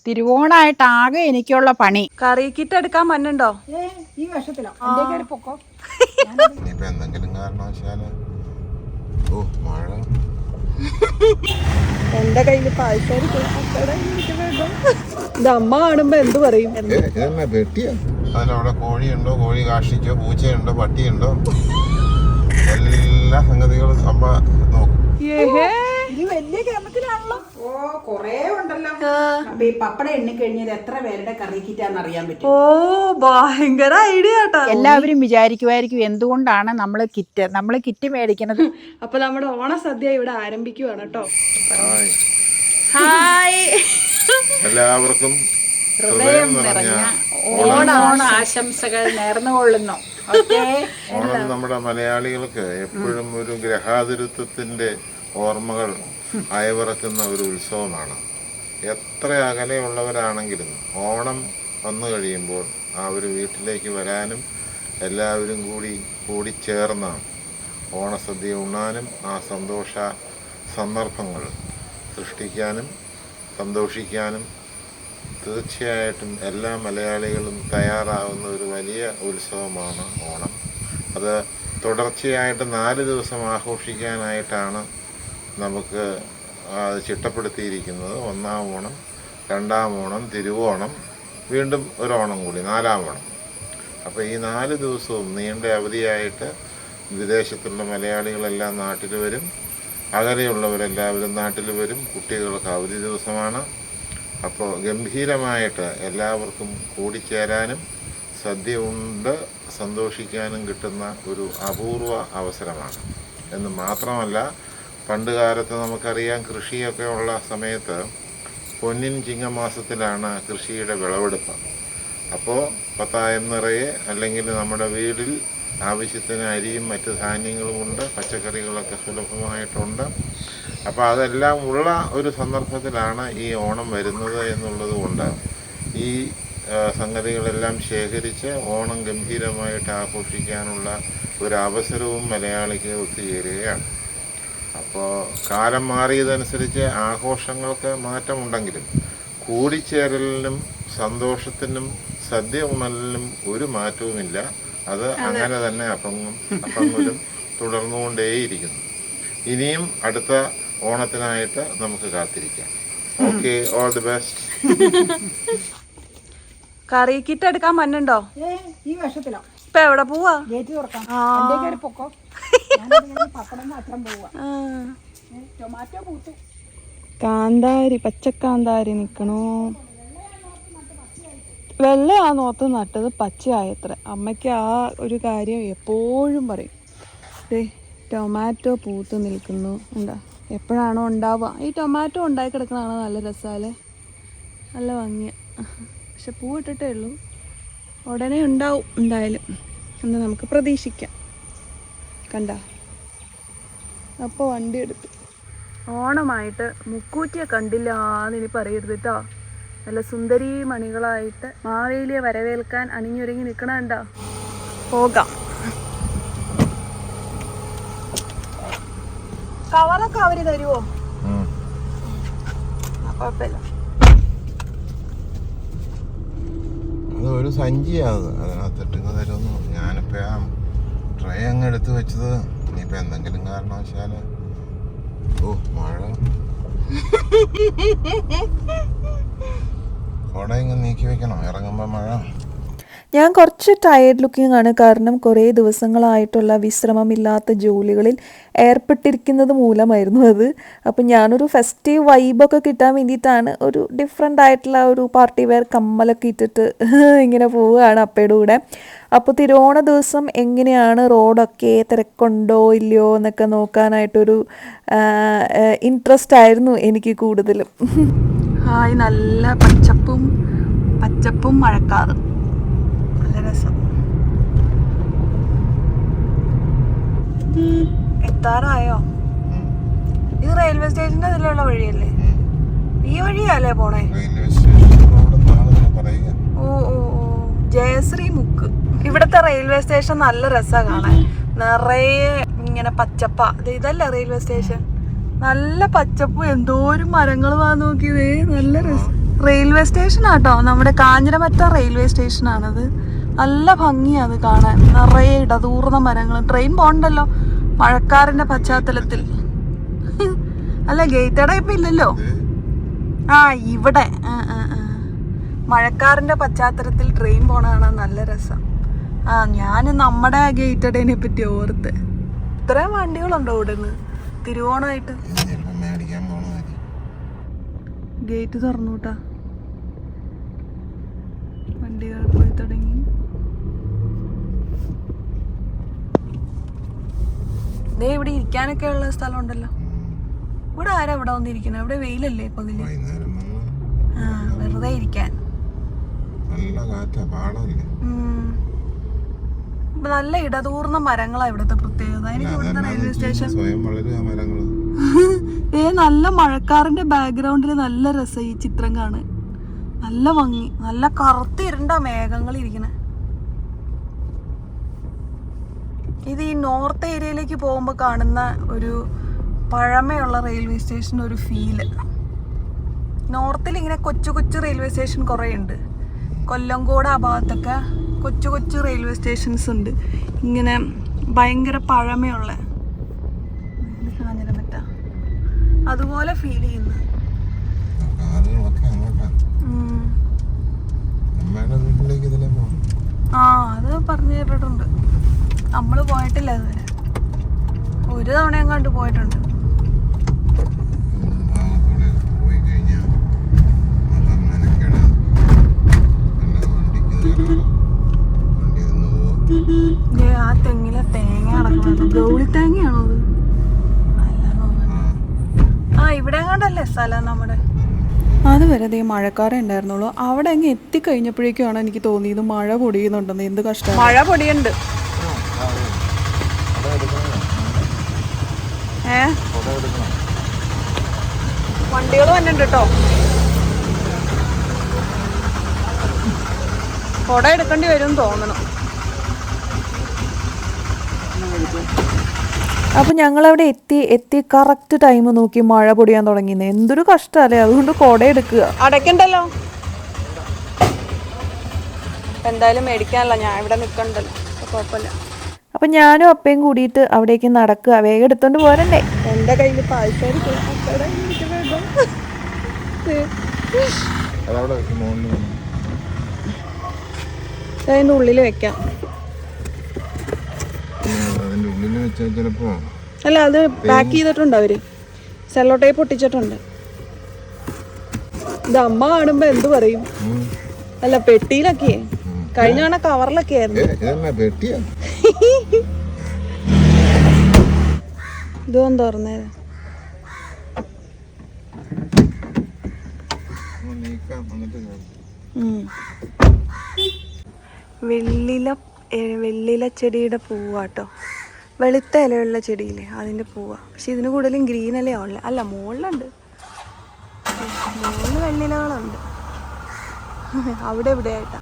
തിരുവോണായിട്ട് ആകെ എനിക്കുള്ള പണി. കറി കിറ്റ് എടുക്കാൻ മണ്ണുണ്ടോ? ഈ വർഷത്തിലോ പൊക്കോ. ഇനിയിപ്പോ എന്തെങ്കിലും കാരണവശാല് മഴ. എന്റെ കയ്യില് പാൽക്കാരി ഇത് അമ്മ കാണുമ്പോ എന്ത് പറയും? വെട്ടിയ അതിലവിടെ കോഴിയുണ്ടോ, കോഴി കാഷ്ടിച്ചോ, പൂച്ചയുണ്ടോ, പട്ടിയുണ്ടോ, എല്ലാ സംഗതികളും അമ്മ നോക്കും. ഇത് വലിയ കേരളത്തിലാണല്ലോ. കൊറേ ഉണ്ടല്ലോ. അപ്പൊ ഈ പപ്പടം എണ്ണി കഴിഞ്ഞത് എത്ര പേരുടെ കറി കിറ്റാന്ന് അറിയാൻ പറ്റും. ഭയങ്കര ഐഡിയ കേട്ടോ. എല്ലാവരും വിചാരിക്കുമായിരിക്കും എന്തുകൊണ്ടാണ് നമ്മള് കിറ്റ് മേടിക്കുന്നത്. അപ്പൊ നമ്മുടെ ഓണസദ്യ ഇവിടെ ആരംഭിക്കുവാണ് കേട്ടോ. ഹായ്, എല്ലാവർക്കും ഹൃദയം നിറഞ്ഞ ഓണ ആശംസകൾ നേർന്നുകൊള്ളുന്നു. ഓണം നമ്മുടെ മലയാളികൾക്ക് എപ്പോഴും ഒരു ഗ്രഹാതിരുത്വത്തിന്റെ ഓർമ്മകൾ അയവിറക്കുന്ന ഒരു ഉത്സവമാണ്. എത്ര അകലെയുള്ളവരാണെങ്കിലും ഓണം വന്നു കഴിയുമ്പോൾ ആ ഒരു വീട്ടിലേക്ക് വരാനും എല്ലാവരും കൂടിച്ചേർന്ന് ഓണസദ്യ ഉണ്ണാനും ആ സന്തോഷ സന്ദർഭങ്ങൾ സൃഷ്ടിക്കാനും സന്തോഷിക്കാനും തീർച്ചയായിട്ടും എല്ലാ മലയാളികളും തയ്യാറാവുന്ന ഒരു വലിയ ഉത്സവമാണ് ഓണം. അത് തുടർച്ചയായിട്ട് 4 ദിവസം ആഘോഷിക്കാനായിട്ടാണ് നമുക്ക് അത് ചിട്ടപ്പെടുത്തിയിരിക്കുന്നത്. 1-ാം ഓണം, 2-ാം ഓണം, തിരുവോണം, വീണ്ടും ഒരു ഓണം കൂടി, 4-ാം ഓണം. അപ്പോൾ ഈ 4 ദിവസവും നീണ്ട അവധിയായിട്ട് വിദേശത്തുള്ള മലയാളികളെല്ലാം നാട്ടിൽ വരും, അകലെയുള്ളവരെല്ലാവരും നാട്ടിൽ വരും. കുട്ടികൾക്ക് അവധി ദിവസമാണ്. അപ്പോൾ ഗംഭീരമായിട്ട് എല്ലാവർക്കും കൂടിച്ചേരാനും സദ്യ ഉണ്ട് സന്തോഷിക്കാനും കിട്ടുന്ന ഒരു അപൂർവ അവസരമാണ് എന്ന് മാത്രമല്ല, പണ്ട് കാലത്ത് നമുക്കറിയാം, കൃഷിയൊക്കെ ഉള്ള സമയത്ത് പൊന്നിൻ ചിങ്ങമാസത്തിലാണ് കൃഷിയുടെ വിളവെടുപ്പ്. അപ്പോൾ പത്തായം നിറയെ അല്ലെങ്കിൽ നമ്മുടെ വീട്ടിൽ ആവശ്യത്തിന് അരിയും മറ്റ് ധാന്യങ്ങളുമുണ്ട്, പച്ചക്കറികളൊക്കെ സുലഭമായിട്ടുണ്ട്. അപ്പോൾ അതെല്ലാം ഉള്ള ഒരു സന്ദർഭത്തിലാണ് ഈ ഓണം വരുന്നത് എന്നുള്ളത് കൊണ്ട് ഈ സംഗതികളെല്ലാം ശേഖരിച്ച് ഓണം ഗംഭീരമായിട്ട് ആഘോഷിക്കാനുള്ള ഒരു അവസരവും മലയാളിക്ക് ഒത്തുചേരുകയാണ്. അപ്പോൾ കാലം മാറിയതനുസരിച്ച് ആഘോഷങ്ങൾക്ക് മാറ്റമുണ്ടെങ്കിലും കൂടിച്ചേരലിനും സന്തോഷത്തിനും സദ്യ ഉണലിനും ഒരു മാറ്റവുമില്ല. അത് അങ്ങനെ തന്നെ അപ്പങ്ങളും തുടർന്നുകൊണ്ടേയിരിക്കുന്നു. ഇനിയും അടുത്ത ഓണത്തിനായിട്ട് നമുക്ക് കാത്തിരിക്കാം. Okay, all the best. Curry kit എടുക്കാൻ മണ്ണുണ്ടോ? ഈ വർഷത്തിലോ ഇപ്പൊ എവിടെ പോവാ? ഗേറ്റ് തുറക്കാം. പൊക്കോ. പപ്പടം മാത്രം പോവാ. ടൊമാറ്റോ പൂത്തു. കാന്താരി, പച്ചക്കാന്താരി നിക്കണോ? വെള്ളയാ നോത്ത് നട്ടത്, പച്ചയായത്ര. അമ്മയ്ക്ക് ആ ഒരു കാര്യം എപ്പോഴും പറയും. ടൊമാറ്റോ പൂത്ത് നിൽക്കുന്നു. എന്താ എപ്പോഴാണോ ഉണ്ടാവുക? ഈ ടൊമാറ്റോ ഉണ്ടായി കിടക്കുന്നതാണ് നല്ല രസമല്ലേ, നല്ല ഭംഗിയ. പക്ഷെ പൂ ഇട്ടിട്ടേ ഉള്ളൂ, ഉടനെ ഉണ്ടാവും എന്തായാലും എന്ന് നമുക്ക് പ്രതീക്ഷിക്കാം. കണ്ട, അപ്പോൾ വണ്ടി എടുത്തു. ഓണമായിട്ട് മുക്കൂറ്റിയെ കണ്ടില്ല എന്നിനി പറയരുത് കേട്ടോ. നല്ല സുന്ദരി മണികളായിട്ട് മാവേലിയെ വരവേൽക്കാൻ അണിഞ്ഞൊരുങ്ങി നിൽക്കണണ്ട. പോകാം. കവറൊക്കെ അവര് തരുവോ? കുഴപ്പമില്ല. അത് ഒരു സഞ്ചിയാണ്, അതിനകത്തിട്ട് തരുമെന്ന്. ഞാനിപ്പോൾ ആ ട്രേ അങ്ങ് എടുത്ത് വെച്ചത് ഇനിയിപ്പോൾ എന്തെങ്കിലും കാരണവശാല് മഴ കുട ഇങ്ങ് നീക്കി വെക്കണം, ഇറങ്ങുമ്പോൾ മഴ. ഞാൻ കുറച്ച് ടയേർഡ് ലുക്കിംഗ് ആണ്, കാരണം കുറേ ദിവസങ്ങളായിട്ടുള്ള വിശ്രമമില്ലാത്ത ജോലികളിൽ ഏർപ്പെട്ടിരിക്കുന്നത് മൂലമായിരുന്നു അത്. അപ്പം ഞാനൊരു ഫെസ്റ്റീവ് വൈബൊക്കെ കിട്ടാൻ വേണ്ടിയിട്ടാണ് ഒരു ഡിഫറെൻ്റ് ആയിട്ടുള്ള ഒരു പാർട്ടി വെയർ കമ്മലൊക്കെ ഇട്ടിട്ട് ഇങ്ങനെ പോവുകയാണ് അപ്പയുടെ കൂടെ. അപ്പോൾ തിരുവോണ ദിവസം എങ്ങനെയാണ്, റോഡൊക്കെ തിരക്കുണ്ടോ ഇല്ലയോ എന്നൊക്കെ നോക്കാനായിട്ടൊരു ഇൻട്രസ്റ്റ് ആയിരുന്നു എനിക്ക് കൂടുതലും. ഹായ്, നല്ല പച്ചപ്പും മഴക്കാറും, നല്ല രസം. എത്താറായോ? ഇത് റെയിൽവേ സ്റ്റേഷന്റെ അതിലുള്ള വഴിയല്ലേ? ഈ വഴിയല്ലേ പോണേ? ഓ ഓ ഓ, ജയശ്രീ മുക്ക്. ഇവിടുത്തെ റെയിൽവേ സ്റ്റേഷൻ നല്ല രസമാണ് കാണാൻ. നിറയെ ഇങ്ങനെ പച്ചപ്പ. ഇതല്ലേ റെയിൽവേ സ്റ്റേഷൻ? നല്ല പച്ചപ്പും എന്തോരം മരങ്ങൾ വാ നോക്കിയതേ, നല്ല രസം. റെയിൽവേ സ്റ്റേഷനാട്ടോ, നമ്മുടെ കാഞ്ഞിരമറ്റ റെയിൽവേ സ്റ്റേഷനാണത്. നല്ല ഭംഗിയാണ് അത് കാണാൻ, നിറയെ ഇടതൂർന്ന മരങ്ങൾ. ട്രെയിൻ പോകണ്ടല്ലോ മഴക്കാറിന്റെ പശ്ചാത്തലത്തിൽ. അല്ല ഗേറ്റട ഇപ്പൊ ഇല്ലല്ലോ. ആ ഇവിടെ മഴക്കാറിന്റെ പശ്ചാത്തലത്തിൽ ട്രെയിൻ പോണ കാണാൻ നല്ല രസം. ആ ഞാൻ നമ്മുടെ ഗേറ്റടേനെ പറ്റി ഓർത്ത്. ഇത്രയും വണ്ടികളുണ്ടോ ഇവിടുന്ന് തിരുവോണമായിട്ട്? ഗേറ്റ് തുറന്നുട്ടാ, വണ്ടികൾ പോയി തുടങ്ങി. ദേ ഇവിടെ ഇരിക്കാനൊക്കെ ഉള്ള സ്ഥലം ഉണ്ടല്ലോ. ഇവിടെ ആരാ ഇവിടെ വന്നിരിക്കണ? ഇവിടെ വെയിലല്ലേ പകല്? ആ വെറുതെ ഇരിക്കാൻ നല്ല ഇടതൂർന്ന മരങ്ങളാ ഇവിടുത്തെ പ്രത്യേകത. എനിക്ക് ഇവിടുത്തെ റെയിൽവേ സ്റ്റേഷൻ നല്ല മഴക്കാറിന്റെ ബാക്ക്ഗ്രൗണ്ടിൽ നല്ല രസം ഈ ചിത്രം കാണാൻ. നല്ല ഭംഗി, നല്ല കറുത്തിരുണ്ട മേഘങ്ങൾ ഇരിക്കണേ. ഇത് ഈ നോർത്ത് ഏരിയയിലേക്ക് പോകുമ്പോൾ കാണുന്ന ഒരു പഴമയുള്ള റെയിൽവേ സ്റ്റേഷൻ ഒരു ഫീല്. നോർത്തിൽ ഇങ്ങനെ കൊച്ചു കൊച്ചു റെയിൽവേ സ്റ്റേഷൻ കുറേ ഉണ്ട്. കൊല്ലംകോട് ആ ഭാഗത്തൊക്കെ കൊച്ചു കൊച്ചു റെയിൽവേ സ്റ്റേഷൻസ് ഉണ്ട്, ഇങ്ങനെ ഭയങ്കര പഴമയുള്ള. കാഞ്ഞിരമറ്റ അതുപോലെ ഫീൽ ചെയ്യുന്നു. ആ അത് പറഞ്ഞു കേട്ടിട്ടുണ്ട്, നമ്മള് പോയിട്ടില്ല അതുവരെ. ഒരു തവണ എങ്ങാണ്ട് പോയിട്ടുണ്ട്. ആ തെങ്ങിലെ തേങ്ങ അടക്കുന്നത് ഗൗളി തേങ്ങയാണോ അത്? ആ ഇവിടെ എങ്ങാണ്ടല്ലേ സ്ഥലം നമ്മുടെ. അതുവരെ ദേ മഴക്കാരേ ഉണ്ടായിരുന്നുള്ളൂ. അവിടെ അങ്ങ് എത്തിക്കഴിഞ്ഞപ്പോഴേക്കുമാണ് എനിക്ക് തോന്നിയത് മഴ പൊടിയുന്നുണ്ടെന്ന്. എന്ത് കഷ്ടം, മഴ പൊടിയുണ്ട്. വണ്ടികൾ വന്നിട്ടുണ്ട് കേട്ടോ. കുട എടുക്കേണ്ടി വരും തോന്നണം. അപ്പം ഞങ്ങളവിടെ എത്തി കറക്റ്റ് ടൈം നോക്കി മഴ പൊടിയാൻ തുടങ്ങിയത്. എന്തൊരു കഷ്ടമല്ലേ, അതുകൊണ്ട് കുട എടുക്കുക. അടയ്ക്കണ്ടല്ലോ, എന്തായാലും മേടിക്കാനല്ല, ഞാൻ ഇവിടെ നിൽക്കണ്ടല്ലോ, കുഴപ്പമില്ല. അപ്പം ഞാനും അപ്പയും കൂടിയിട്ട് അവിടേക്ക് നടക്കുക. വേഗം എടുത്തോണ്ട് പോരണ്ടേ. എൻ്റെ കയ്യിൽ പാഴ്സൽ അതിൻ്റെ ഉള്ളിൽ വെക്കാം. അല്ല അത് പാക്ക് ചെയ്തിട്ടുണ്ട് അവര്, സെല്ലോ ടേപ്പ് ഒട്ടിച്ചിട്ടുണ്ട്. ഇത് അമ്മ കാണുമ്പോ എന്ത് പറയും? അല്ല പെട്ടിയിലൊക്കെ, കഴിഞ്ഞ തവണ കവറിലൊക്കെ ആയിരുന്നു. ഇതൊന്നും തുറന്നേ. വെള്ളില ചെടിയുടെ പൂവാട്ടോ, വെളുത്ത ഇലയുള്ള ചെടിയില്ലേ അതിൻ്റെ പൂവാ. പക്ഷെ ഇതിന് കൂടുതലും ഗ്രീൻ ഇലയാ ഉള്ളത്. അല്ല മുകളിലുണ്ട്, മുകളിൽ വെള്ളിലകളുണ്ട്. അവിടെ ഇവിടെ ആയിട്ടാ.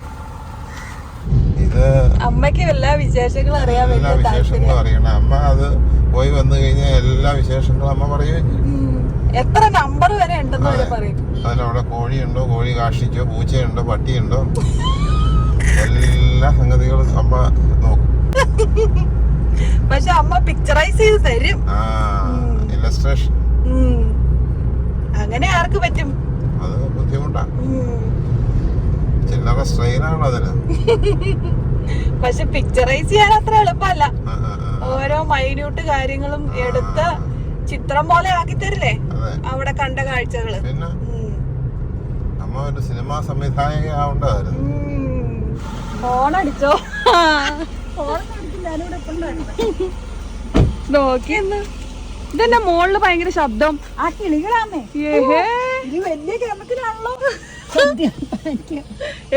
അമ്മയ്ക്ക് എല്ലാ വിശേഷങ്ങളും അറിയാൻ അമ്മ അത് പോയി വന്നു കഴിഞ്ഞാൽ എല്ലാ വിശേഷങ്ങളും അമ്മ പറയുകയും ചെയ്യും. എത്ര നമ്പർ വരെ ഉണ്ടെന്ന് വരെ പറയും. അതിലവിടെ കോഴിയുണ്ടോ, കോഴി കാഷ്ടിച്ചോ, പൂച്ചയുണ്ടോ, പട്ടിയുണ്ടോ, എല്ലാ സംഗതികളും അമ്മ നോക്കും. പക്ഷെ അമ്മ പിക്ചറൈസ് ചെയ്ത് തരും, ഇല്ലസ്ട്രേഷൻ. അങ്ങനെ ആർക്ക് പറ്റും? അത് ബുദ്ധിമുട്ടാ, ചില്ലറ സ്ട്രെയിനാണ് അതിന്. പക്ഷെ പിക്ചറൈസ് ചെയ്യാൻ അത്ര എളുപ്പമല്ല. ഓരോ മൈന്യൂട്ട് കാര്യങ്ങളും എടുത്ത് ചിത്രം പോലെ ആക്കി തരില്ലേ അവിടെ കണ്ട കാഴ്ചകള്. പിന്നെ അമ്മ ഒരു സിനിമാ സംവിധായക ആവണ്ടായിരുന്നു. ഫോണടിച്ചോ? നോക്കിയെന്ന് ഇതെന്നെ മോളില് ഭയങ്കര ശബ്ദം. ആ കിളികളാന്നേ, ഇത് വലിയ കേരളത്തിലാണല്ലോ.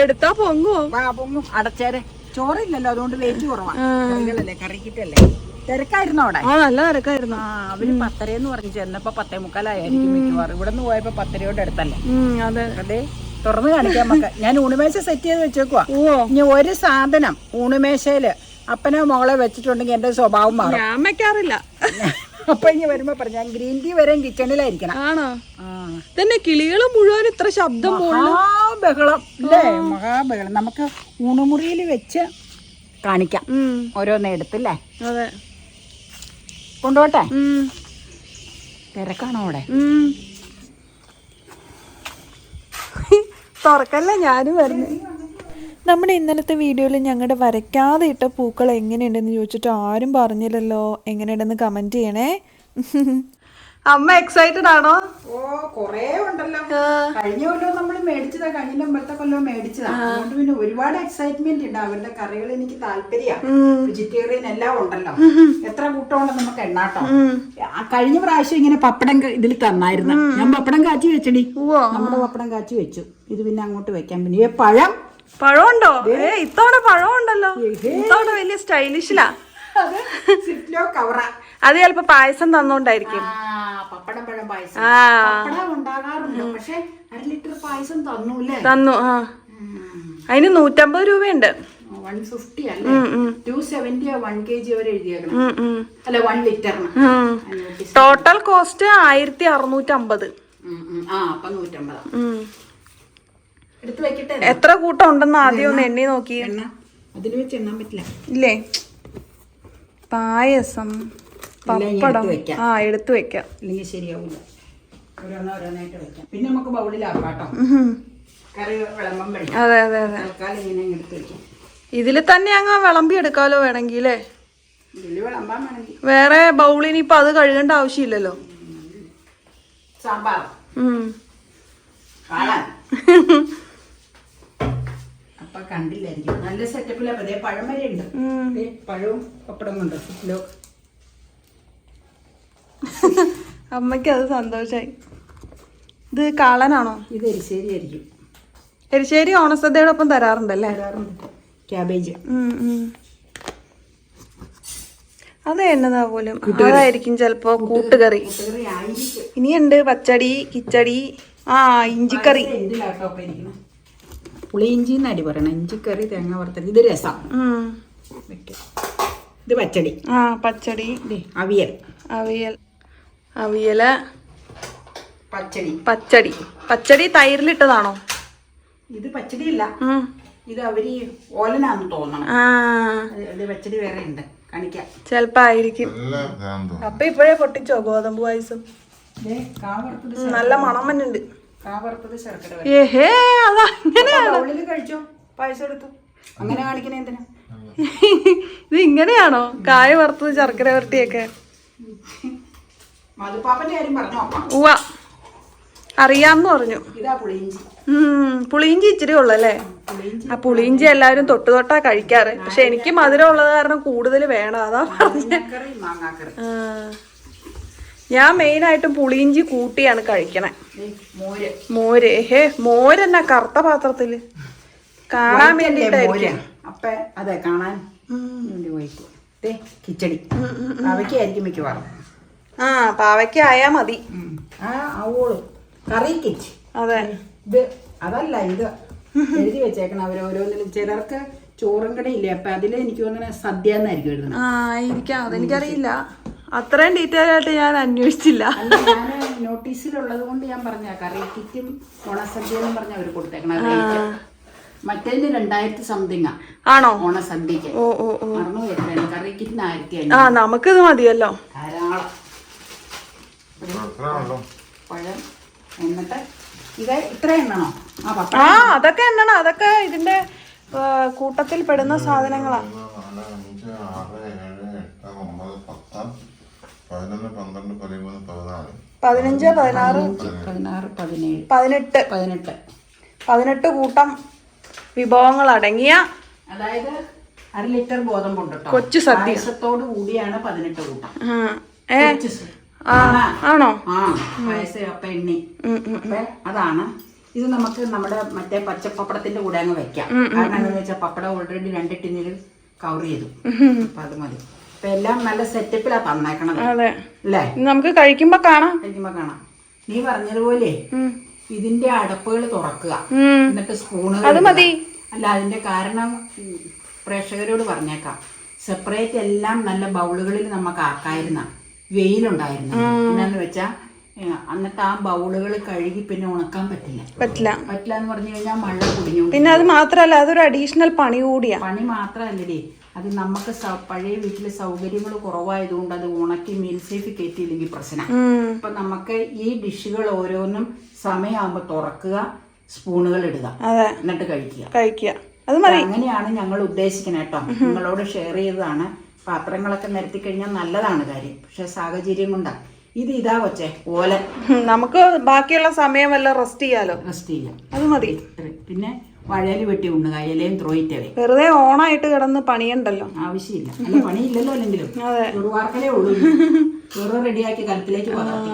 എടുത്താ പൊങ്ങുവോ? പൊങ്ങും. അടച്ചേരെ, ചോറില്ലല്ലോ, അതുകൊണ്ട് വെയിറ്റ് കുറവാണ്. കറികളല്ലേ, കറിക്കിട്ടല്ലേ. തിരക്കായിരുന്നു അവിടെ? ആ നല്ല തിരക്കായിരുന്നു. അവര് 10:30 പറഞ്ഞു ചെന്നപ്പോ 10:45 മിക്കവാറും. ഇവിടെ നിന്ന് പോയപ്പോ 10:00 അടുത്തല്ലേ. അതെ, തുറന്ന് കാണിക്കാൻ മക്ക. ഞാൻ ഊണുമേശ സെറ്റ് ചെയ്ത് വെച്ചേക്കുവാ. ഇനി ഒരു സാധനം ഊണുമേശയില് അപ്പനോ മോളെ വെച്ചിട്ടുണ്ടെങ്കിൽ എന്റെ സ്വഭാവം മാറും. ഞാൻ വെക്കാറില്ല. അപ്പൊ ഇനി വരുമ്പോ പറഞ്ഞു ഞാൻ ഗ്രീൻ ടീ വരെ കിച്ചണിലായിരിക്കണം. ആണോ? തന്നെ കിളികൾ മുഴുവൻ ഇത്ര ശബ്ദം മഹാബഹളം അല്ലേ? മഹാബഹളം. നമുക്ക് ഊണുമുറിയിൽ വെച്ച് കാണിക്കാം ഓരോന്ന് എടുത്തല്ലേ. അതെ, കൊണ്ടുപോട്ടെ. തിരക്കാണോ അവിടെ? തുറക്കല്ല, ഞാനും വരുന്നു. നമ്മുടെ ഇന്നലത്തെ വീഡിയോയിൽ ഞങ്ങളുടെ വരയ്ക്കാതെ ഇട്ട പൂക്കൾ എങ്ങനെയുണ്ടെന്ന് ചോദിച്ചിട്ട് ആരും പറഞ്ഞില്ലല്ലോ. എങ്ങനെയുണ്ടെന്ന് കമന്റ് ചെയ്യണേ. അമ്മ എക്സൈറ്റഡ് ആണോ? ഓ, കൊറേ ഉണ്ടല്ലോ. കഴിഞ്ഞ കൊല്ലം നമ്മൾ മേടിച്ചതാ, കഴിഞ്ഞ മുമ്പത്തെ കൊല്ലം മേടിച്ചതാ. അതുകൊണ്ട് പിന്നെ ഒരുപാട് എക്സൈറ്റ്മെന്റ് ഉണ്ട്. അവരുടെ കറികൾ എനിക്ക് താല്പര്യമാണ്. വെജിറ്റേറിയൻ എല്ലാം ഉണ്ടല്ലോ. എത്ര കൂട്ടമുണ്ടെന്ന് നമുക്ക് എണ്ണാട്ടോ. കഴിഞ്ഞ പ്രാവശ്യം ഇങ്ങനെ പപ്പടം ഇതിൽ തന്നായിരുന്നു. ഞാൻ പപ്പടം കാച്ചി വെച്ചടി. നമ്മുടെ പപ്പടം കാച്ചി വെച്ചു. ഇത് പിന്നെ അങ്ങോട്ട് വെക്കാൻ. പിന്നെ പഴമുണ്ടോ? ഇത്തവണ പഴമുണ്ടല്ലോ. ഇത്തവണ വലിയ സ്റ്റൈലിഷിലാ. അത് ചിലപ്പോ പായസം തന്നോണ്ടായിരിക്കും. പപ്പടം പഴം പായസം ഉണ്ടാകാറുണ്ട്. പക്ഷെ 1 ലിറ്റർ പായസം തന്നു. അതിന് 150 രൂപയുണ്ട്. 150 അല്ലേ? 270 1 kg വരെ എഴുതിയേക്കണം. അല്ല, 1 ലിറ്ററിന് ടോട്ടൽ കോസ്റ്റ് 1650. അപ്പൊ 150 എടുത്ത് വെക്കട്ടെ. എത്ര കൂട്ടം ഉണ്ടെന്ന് ആദ്യം ഒന്ന് എണ്ണി നോക്കി. അതിൽ വെച്ച് എണ്ണാൻ പറ്റില്ല ഇല്ലേ? പായസം, പപ്പടം എടുത്തു വെക്കാം. അല്ലെങ്കിൽ ശരിയാവില്ല. ഓരോന്നായിട്ട് വെക്കാം. പിന്നെ നമുക്ക് ബൗളിലാക്കാം കേട്ടോ. കറി വിളമ്പം പഠിക്കാം. അതെ അതെ അതെ. തൽക്കാലം ഇങ്ങനെ എടുത്ത് വെക്കാം. ഇതിൽ തന്നെ അങ്ങ് വിളമ്പി എടുക്കാലോ വേണമെങ്കിൽ അല്ലേ? ഇതില് വിളമ്പാൻ വേണമെങ്കിൽ വേറെ ബൗളിന് ഇപ്പൊ അത് കഴുകേണ്ട ആവശ്യമില്ലല്ലോ. സാമ്പാർ അപ്പൊ കണ്ടില്ലായിരിക്കും. നല്ല സെറ്റപ്പിലാ. പഴം വരെ ഉണ്ട്. പഴവും പപ്പടം കൊണ്ട് അമ്മയ്ക്ക് അത് സന്തോഷായി. ഇത് കാളനാണോ? ഇത് എരിശ്ശേരി ആയിരിക്കും. എരിശ്ശേരി ഓണസദ്യയോടൊപ്പം തരാറുണ്ടല്ലേ? ക്യാബേജ് അത് എന്നതാ പോലും. അതായിരിക്കും ചിലപ്പോ കൂട്ടുകറി. ഇനിയുണ്ട് പച്ചടി, കിച്ചടി, ഇഞ്ചിക്കറി. പുളിയിഞ്ചി എന്നടി പറയണം. ഇഞ്ചിക്കറി, തേങ്ങ വറുത്തത്. ഇത് രസം. ഇത് പച്ചടി. പച്ചടി. അവിയല്, പച്ചടി തൈരിലിട്ടതാണോ? ഇത് പച്ചടിയല്ല. ഇത് അവര് ഓലനാന്ന് തോന്നണം. ഇത് പച്ചടി വേറെ ഉണ്ട്, കാണിക്കാം. ചെലപ്പോ ആയിരിക്കും. അപ്പൊ ഇപ്പോഴേ പൊട്ടിച്ചോ ഗോതമ്പ് പായസം? നല്ല മണം തന്നെയുണ്ട്. ഏഹേ, അതങ്ങനെയാണോ? കഴിച്ചോ, പായസം എടുത്തു. അങ്ങനെ കാണിക്കണേ എന്തിനാ? ഇത് ഇങ്ങനെയാണോ കായ വറുത്തത് ശർക്കര വരട്ടിയൊക്കെ? മധുപ്പാപ്പന്റെ കാര്യം പറഞ്ഞോ? ഉവ്വ, അറിയാന്ന് പറഞ്ഞു. ഇതാ പുളിയിഞ്ചി. പുളിയിഞ്ചി ഇച്ചിരി ഉള്ളല്ലേ? ആ പുളിയിഞ്ചി എല്ലാവരും തൊട്ടാ കഴിക്കാറ്. പക്ഷെ എനിക്ക് മധുരം ഉള്ളത് കാരണം കൂടുതൽ വേണം. അതാ പറഞ്ഞ. ഞാൻ മെയിനായിട്ടും പുളിയിഞ്ചി കൂട്ടിയാണ് കഴിക്കണേ. മോര്. മോരെന്നാ കറുത്ത പാത്രത്തില് കാണാൻ വേണ്ടിട്ടായിരിക്കും. അതെ, കാണാൻ കിച്ചടി. പാവയ്ക്കായിരിക്കും മിക്കവാറും. പാവയ്ക്ക ആയാ മതി. കറി കിച്ച്. അതെ. ഇത് അതല്ല, ഇത് എഴുതി വെച്ചേക്കണം അവര് ഓരോന്നിലും. ചിലർക്ക് ചോറും കടയില്ലേ, അപ്പൊ അതില് എനിക്ക് തോന്നുന്ന സദ്യ എന്നായിരിക്കും എഴുതുന്നത്. ആയിരിക്കാം, അതെനിക്കറിയില്ല. അത്രയും ഡീറ്റെയിൽ ആയിട്ട് ഞാൻ അന്വേഷിച്ചില്ല. ഞാൻ നോട്ടീസിലുള്ളത് കൊണ്ട് ഞാൻ പറഞ്ഞ കറി കിറ്റും ഓണസദ്യ എന്നും പറഞ്ഞ അവര് കൊടുത്തേക്കണം. മറ്റേതിന് 2000 സംതിങ് ആണോ ഓണസദ്യക്ക്? മറന്നു എത്രയാണ്? കറി കിറ്റിന് 1500. നമുക്കിത് മതിയല്ലോ ധാരാളം. പഴം. എന്നിട്ട് ഇത് ഇത്ര എണ്ണണോ? അതൊക്കെ എണ്ണണം. അതൊക്കെ ഇതിന്റെ കൂട്ടത്തിൽ പെടുന്ന സാധനങ്ങളാ. 11, 12, 13, 14, 15, 16, 17, 18 കൂട്ടം വിഭവങ്ങൾ അടങ്ങിയ, അതായത് 1 ലിറ്റർ ഗോതമ്പുണ്ട് കൊച്ചു സദ്യ. പായസത്തോട് കൂടിയാണ് 18 കൂട്ടം. ആണോ? പായസം അപ്പ എണ്ണി. അപ്പൊ അതാണ്. ഇത് നമുക്ക് നമ്മുടെ മറ്റേ പച്ചപ്പപ്പടത്തിന്റെ കൂടെ അങ്ങ് വെക്കാം. കാരണം എന്താണെന്ന് വെച്ചാൽ പപ്പടം ഓൾറെഡി 2 ടിന്നിൽ കവർ ചെയ്തു. അപ്പൊ അത് മതി. അപ്പൊ എല്ലാം നല്ല സെറ്റപ്പിലാ തന്നേക്കണത് അല്ലേ? നമുക്ക് കഴിക്കുമ്പോ കാണാം. നീ പറഞ്ഞതുപോലെ ഇതിന്റെ അടപ്പുകൾ തുറക്കുക, എന്നിട്ട് സ്പൂണുകൾ. അത് മതി. അല്ല, അതിന്റെ കാരണം പ്രേക്ഷകരോട് പറഞ്ഞേക്കാം. സെപ്പറേറ്റ് എല്ലാം നല്ല ബൗളുകളിൽ നമുക്ക് ആക്കായിരുന്ന. വെയിലുണ്ടായിരുന്നു. എന്നാന്ന് വെച്ചാൽ അന്നത്തെ ആ ബൗളുകൾ കഴുകി പിന്നെ ഉണക്കാൻ പറ്റില്ല എന്ന് പറഞ്ഞു കഴിഞ്ഞാൽ മഴ കുടിഞ്ഞു. പിന്നെ അത് മാത്രല്ല, അതൊരു അഡീഷണൽ പണി കൂടിയാ. പണി മാത്രല്ലടി, അത് നമുക്ക് പഴയ വീട്ടിലെ സൗകര്യങ്ങൾ കുറവായതുകൊണ്ട് അത് ഉണക്കി മീൽ സേഫ് കയറ്റിയില്ലെങ്കിൽ പ്രശ്നം. അപ്പൊ നമുക്ക് ഈ ഡിഷുകൾ ഓരോന്നും സമയമാകുമ്പോ തുറക്കുക, സ്പൂണുകൾ ഇടുക, എന്നിട്ട് കഴിക്കുക. അങ്ങനെയാണ് ഞങ്ങൾ ഉദ്ദേശിക്കുന്നത് കേട്ടോ. നിങ്ങളോട് ഷെയർ ചെയ്തതാണ്. പാത്രങ്ങളൊക്കെ നിരത്തി കഴിഞ്ഞാൽ നല്ലതാണ് കാര്യം. പക്ഷെ സാഹചര്യം കൊണ്ടാണ് ഇതാ കൊച്ചേ ഓലൻ. നമുക്ക് ബാക്കിയുള്ള സമയം വല്ല റെസ്റ്റ് ചെയ്യാം. അത് മതി. പിന്നെ വഴല് വെട്ടി ഉണ്ണുക, ഇലയും ത്രോയിറ്റവേ. വെറുതെ ഓണായിട്ട് കിടന്ന് പണിയുണ്ടല്ലോ, ആവശ്യമില്ല. അല്ല പണിയില്ലല്ലോ, അല്ലെങ്കിലും ചുടുവാർക്കലേ ഉള്ളൂ. ചോറ് റെഡിയാക്കി കലത്തിലേക്ക് പകർത്തി.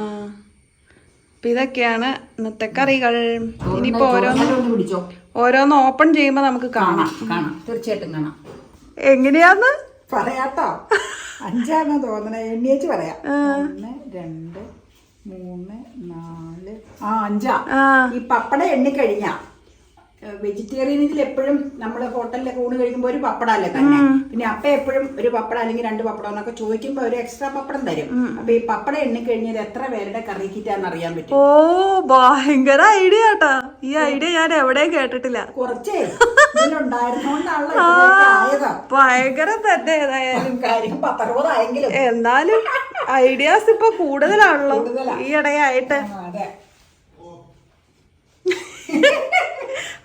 ഇതൊക്കെയാണ് ഇന്നത്തെ കറികൾ. ഇനിയിപ്പോ ഓരോന്ന് ഓപ്പൺ ചെയ്യുമ്പോ നമുക്ക് കാണാം. തീർച്ചയായിട്ടും കാണാം. എങ്ങനെയാന്ന് പറയാട്ടോ. 5 തോന്നണ എണ്ണിയേച്ച് പറയാം. 1 2 3 4 5. ഈ പപ്പട എണ്ണി കഴിഞ്ഞാ വെജിറ്റേറിയനിൽ എപ്പോഴും നമ്മൾ ഹോട്ടലിലൊക്കെ ഊണ് കഴിക്കുമ്പോൾ ഒരു പപ്പടല്ലേ തന്നെ. പിന്നെ അപ്പ എപ്പോഴും ഒരു പപ്പടം അല്ലെങ്കിൽ 2 പപ്പടം എന്നൊക്കെ ചോദിക്കുമ്പോൾ ഒരു എക്സ്ട്രാ പപ്പടം തരും. അപ്പൊ ഈ പപ്പടം എണ്ണി കഴിഞ്ഞത് എത്ര പേരുടെ കറി കിറ്റാന്ന് അറിയാൻ പറ്റും. ഓ ഭയങ്കര ഐഡിയ കേട്ടാ. ഈ ഐഡിയ ഞാൻ എവിടെയും കേട്ടിട്ടില്ല. കുറച്ചേ ഇതിലുണ്ടായിരുന്നോണ്ടാണല്ലോ ആയത്. ഭയങ്കര തന്നെ. ഏതായാലും കാര്യം 10-60 ആയെങ്കിലും എന്നാലും ഐഡിയാസ് ഇപ്പൊ കൂടുതലാണല്ലോ ഈ ഇടയായിട്ട്. അതെ.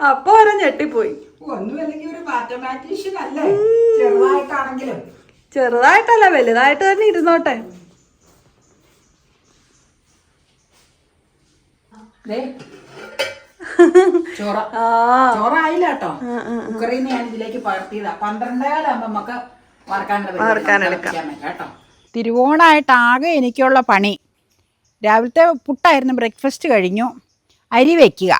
അപ്പൊ വരെ ഞെട്ടിപ്പോയി. ഒന്നുമല്ലെങ്കിൽ ഒരു മാത്തമാറ്റീഷ്യൻ അല്ലേ, ചെറുതായിട്ടാണെങ്കിലും. ചെറുതായിട്ടല്ല, വലുതായിട്ട് തന്നെ ഇരുന്നോട്ടെ. ചോറായില്ല കേട്ടോ. കുക്കറിൽ നിന്ന് ഞാൻ ഇതിലേക്ക് പകർത്തിയതാ. 12 നമുക്ക് വറക്കാനെടുക്കാം കേട്ടോ. തിരുവോണമായിട്ട് ആകെ എനിക്കുള്ള പണി രാവിലത്തെ പുട്ടായിരുന്നു. ബ്രേക്ക്ഫാസ്റ്റ് കഴിഞ്ഞു. അരി വെക്കുക.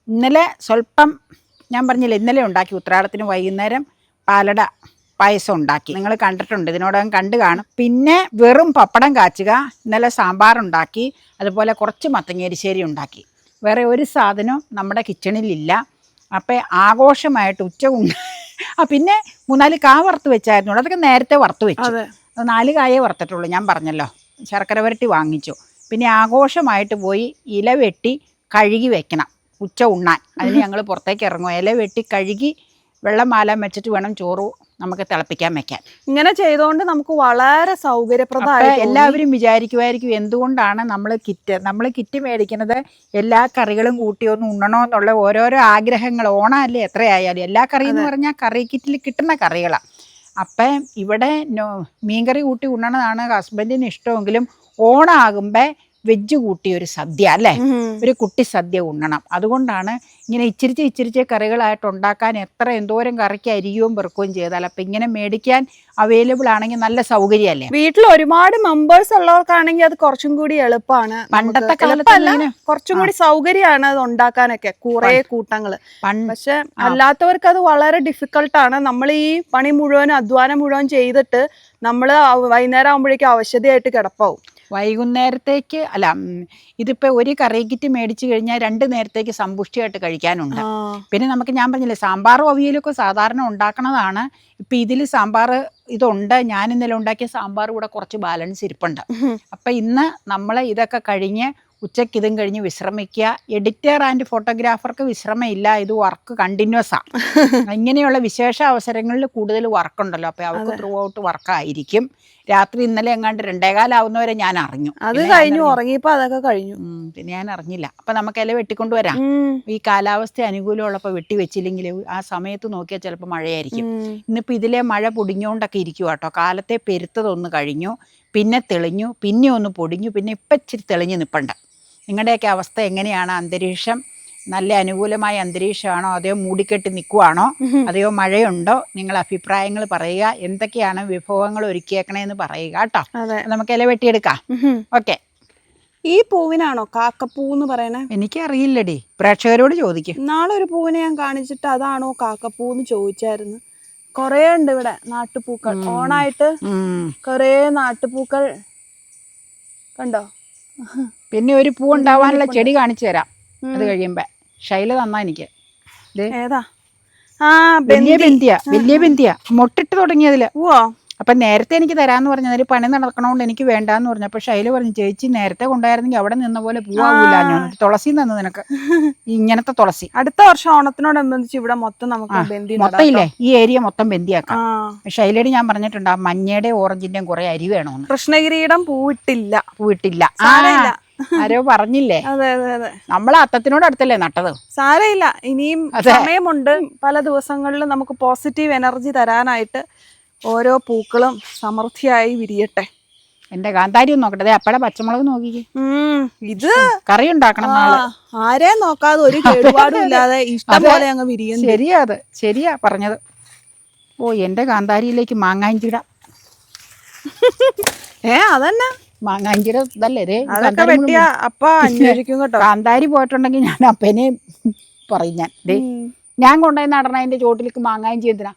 ഇന്നലെ സ്വല്പം ഞാൻ പറഞ്ഞില്ല, ഇന്നലെ ഉണ്ടാക്കി. ഉത്രാടത്തിന് വൈകുന്നേരം പാലട പായസം ഉണ്ടാക്കി. നിങ്ങൾ കണ്ടിട്ടുണ്ട്, ഇതിനോടകം കണ്ടു കാണും. പിന്നെ വെറും പപ്പടം കാച്ചുക. ഇന്നലെ സാമ്പാറുണ്ടാക്കി. അതുപോലെ കുറച്ച് മത്തങ്ങേരിശ്ശേരി ഉണ്ടാക്കി. വേറെ ഒരു സാധനവും നമ്മുടെ കിച്ചണിലില്ല. അപ്പം ആഘോഷമായിട്ട് പിന്നെ 3-4 കാ വറുത്ത് വെച്ചായിരുന്നു. അതൊക്കെ നേരത്തെ വറുത്ത് വെച്ചു. 4 കായേ വറുത്തിട്ടുള്ളൂ. ഞാൻ പറഞ്ഞല്ലോ, ശർക്കര വരട്ടി വാങ്ങിച്ചു. പിന്നെ ആഘോഷമായിട്ട് പോയി ഇല വെട്ടി കഴുകി വെക്കണം ഉച്ച ഉണ്ണാൻ. അതിന് ഞങ്ങൾ പുറത്തേക്ക് ഇറങ്ങും. ഇല വെട്ടി കഴുകി വെള്ളം മാലാൻ വെച്ചിട്ട് വേണം ചോറ് നമുക്ക് തിളപ്പിക്കാൻ വെക്കാൻ. ഇങ്ങനെ ചെയ്തുകൊണ്ട് നമുക്ക് വളരെ സൗകര്യപ്രദമായി. എല്ലാവരും വിചാരിക്കുമായിരിക്കും എന്തുകൊണ്ടാണ് നമ്മൾ കിറ്റ് മേടിക്കുന്നത് എല്ലാ കറികളും കൂട്ടിയൊന്ന് ഉണ്ണണമെന്നുള്ള ഓരോരോ ആഗ്രഹങ്ങൾ. ഓണമല്ലേ എത്രയായാലും എല്ലാ കറി എന്ന് പറഞ്ഞാൽ കറി കിറ്റിൽ കിട്ടുന്ന കറികളാണ്. അപ്പം ഇവിടെ മീൻകറി കൂട്ടി ഉണ്ണണതാണ് ഹസ്ബൻഡിന് ഇഷ്ടമെങ്കിലും ഓണമാകുമ്പോൾ വെജ് കൂട്ടി ഒരു സദ്യ അല്ലേ, ഒരു കുട്ടി സദ്യ ഉണ്ണണം. അതുകൊണ്ടാണ് ഇങ്ങനെ ഇച്ചിരിച്ച് കറികളായിട്ട് ഉണ്ടാക്കാൻ എന്തോരം കറിക്ക് അരിയുകയും പെറുക്കുകയും ചെയ്താൽ. അപ്പം ഇങ്ങനെ മേടിക്കാൻ അവൈലബിൾ ആണെങ്കിൽ നല്ല സൗകര്യമല്ലേ. വീട്ടിൽ ഒരുപാട് മെമ്പേഴ്സ് ഉള്ളവർക്കാണെങ്കിൽ അത് കുറച്ചും കൂടി എളുപ്പമാണ്. പണ്ടത്തെ കാലത്ത് കുറച്ചും കൂടി സൗകര്യമാണ് അത് ഉണ്ടാക്കാനൊക്കെ, കുറേ കൂട്ടങ്ങള്. പക്ഷെ അല്ലാത്തവർക്ക് അത് വളരെ ഡിഫിക്കൾട്ടാണ്. നമ്മൾ ഈ പണി മുഴുവനും അധ്വാനം മുഴുവൻ ചെയ്തിട്ട് നമ്മൾ വൈകുന്നേരം ആകുമ്പോഴേക്കും അവശതയായിട്ട് കിടപ്പാവും. വൈകുന്നേരത്തേക്ക് അല്ല, ഇതിപ്പോൾ ഒരു കറി കിറ്റ് മേടിച്ചു കഴിഞ്ഞാൽ 2 നേരത്തേക്ക് സമ്പുഷ്ടിയായിട്ട് കഴിക്കാനുണ്ട്. പിന്നെ നമുക്ക് ഞാൻ പറഞ്ഞില്ലേ, സാമ്പാറും അവിയലൊക്കെ സാധാരണ ഉണ്ടാക്കണതാണ്. ഇപ്പം ഇതിൽ സാമ്പാർ ഇതുണ്ട്. ഞാൻ ഇന്നലെ ഉണ്ടാക്കിയ സാമ്പാർ കൂടെ കുറച്ച് ബാലൻസ് ഇരിപ്പുണ്ട്. അപ്പം ഇന്ന് നമ്മൾ ഇതൊക്കെ കഴിഞ്ഞ് ഉച്ചയ്ക്ക് ഇതും കഴിഞ്ഞ് വിശ്രമിക്കുക. എഡിറ്റർ ആൻഡ് ഫോട്ടോഗ്രാഫർക്ക് വിശ്രമമില്ല, ഇത് വർക്ക് കണ്ടിന്യൂസാണ്. ഇങ്ങനെയുള്ള വിശേഷ അവസരങ്ങളിൽ കൂടുതൽ വർക്കുണ്ടല്ലോ, അപ്പോൾ അവർക്ക് ത്രൂ ഔട്ട് വർക്കായിരിക്കും. രാത്രി ഇന്നലെ എങ്ങാണ്ട് 2:15 ഞാൻ അറിഞ്ഞു. അത് കഴിഞ്ഞു ഉറങ്ങിയപ്പോൾ അതൊക്കെ കഴിഞ്ഞു. പിന്നെ ഞാൻ അറിഞ്ഞില്ല. അപ്പം നമുക്ക് ഇല വെട്ടിക്കൊണ്ടുവരാം. ഈ കാലാവസ്ഥ അനുകൂലമുള്ളപ്പോൾ വെട്ടി വെച്ചില്ലെങ്കിൽ ആ സമയത്ത് നോക്കിയാൽ ചിലപ്പോൾ മഴയായിരിക്കും. ഇന്നിപ്പോൾ ഇതിലെ മഴ പൊടിഞ്ഞുകൊണ്ടൊക്കെ ഇരിക്കുക കേട്ടോ. കാലത്തെ പെരുത്തതൊന്ന് കഴിഞ്ഞു, പിന്നെ തെളിഞ്ഞു, പിന്നെ ഒന്ന് പൊടിഞ്ഞു, പിന്നെ ഇപ്പം ഇച്ചിരി തെളിഞ്ഞ് നിൽപ്പുണ്ട്. നിങ്ങളുടെയൊക്കെ അവസ്ഥ എങ്ങനെയാണ്? അന്തരീക്ഷം നല്ല അനുകൂലമായ അന്തരീക്ഷമാണോ, അതെയോ മൂടിക്കെട്ടി നിൽക്കുവാണോ, അതെയോ മഴയുണ്ടോ? നിങ്ങൾ അഭിപ്രായങ്ങൾ പറയുക. എന്തൊക്കെയാണ് വിഭവങ്ങൾ ഒരുക്കിയേക്കണേന്ന് പറയുക കേട്ടോ. നമുക്ക് ഇല വെട്ടിയെടുക്കാം. ഓക്കെ. ഈ പൂവിനാണോ കാക്കപ്പൂ എന്ന് പറയണേ? എനിക്കറിയില്ലടി, പ്രേക്ഷകരോട് ചോദിക്കും. നാളെ ഒരു പൂവിനെ ഞാൻ കാണിച്ചിട്ട് അതാണോ കാക്കപ്പൂ എന്ന് ചോദിച്ചായിരുന്നു. കൊറേ ഉണ്ട് ഇവിടെ നാട്ടുപൂക്കൾ. ഓണായിട്ട് കൊറേ നാട്ടുപൂക്കൾ കണ്ടോ. പിന്നെ ഒരു പൂ ഉണ്ടാവാനുള്ള ചെടി കാണിച്ചു തരാം അത് കഴിയുമ്പോ. ശൈല തന്നാ എനിക്ക്. ഏതാ? വലിയ ബന്ധിയ മൊട്ടിട്ട് തുടങ്ങിയതില്. അപ്പം നേരത്തെ എനിക്ക് തരാമെന്ന് പറഞ്ഞാൽ പണി നടക്കണോണ്ട് എനിക്ക് വേണ്ടാന്ന് പറഞ്ഞു. അപ്പോൾ ഷൈല പറഞ്ഞു ചേച്ചി നേരത്തെ കൊണ്ടായിരുന്നെങ്കിൽ അവിടെ നിന്ന പോലെ പൂവാകൂല. ഞാൻ തുളസി തന്നു നിനക്ക്, ഇങ്ങനത്തെ തുളസി. അടുത്ത വർഷം ഓണത്തിനോടനുബന്ധിച്ച് ഇവിടെ മൊത്തം നമുക്ക് ബന്ദി മൊത്തം ഇല്ലേ ഈ ഏരിയ മൊത്തം ബന്ദിയാക്കാം. ഷൈലയോട് ഞാൻ പറഞ്ഞിട്ടുണ്ട് ആ മഞ്ഞയുടെയും ഓറഞ്ചിന്റെയും കുറെ അരി വേണമെന്ന്. കൃഷ്ണഗിരിയിടം പൂവിട്ടില്ല. ആരോ പറഞ്ഞില്ലേ? അതെ അതെ അതെ, നമ്മളെ അത്തത്തിനോട് അടുത്തല്ലേ നട്ടത്. സാരമില്ല, ഇനിയും സമയമുണ്ട്. പല ദിവസങ്ങളിലും നമുക്ക് പോസിറ്റീവ് എനർജി തരാനായിട്ട് ഓരോ പൂക്കളും സമൃദ്ധിയായി വിരിയട്ടെ. എന്റെ കാന്താരി ഒന്ന് നോക്കട്ടെ. അപ്പഴ പച്ചമുളക് നോക്കിക്കേ. ഇത് കറി ഉണ്ടാക്കണം നാളെ. ആരെയും നോക്കാതെ ഒരു കേടുപാടും ഇല്ലാതെ ഇഷ്ടം പോലെ അങ്ങ് വിരിയുന്നു. ശരിയാ, അത് ശരിയാ പറഞ്ഞത്. ഓ എന്റെ കാന്താരിയിലേക്ക് മാങ്ങാഞ്ചിട. അതന്നെ മാങ്ങാഞ്ചിട ഇതല്ലേ കേട്ടോ. കാന്താരി പോയിട്ടുണ്ടെങ്കിൽ ഞാൻ അപ്പനെ പറയും. ഞാൻ കൊണ്ടുപോയി നടണ അതിന്റെ ചോട്ടിലേക്ക് മാങ്ങാഞ്ചി എന്തിനാ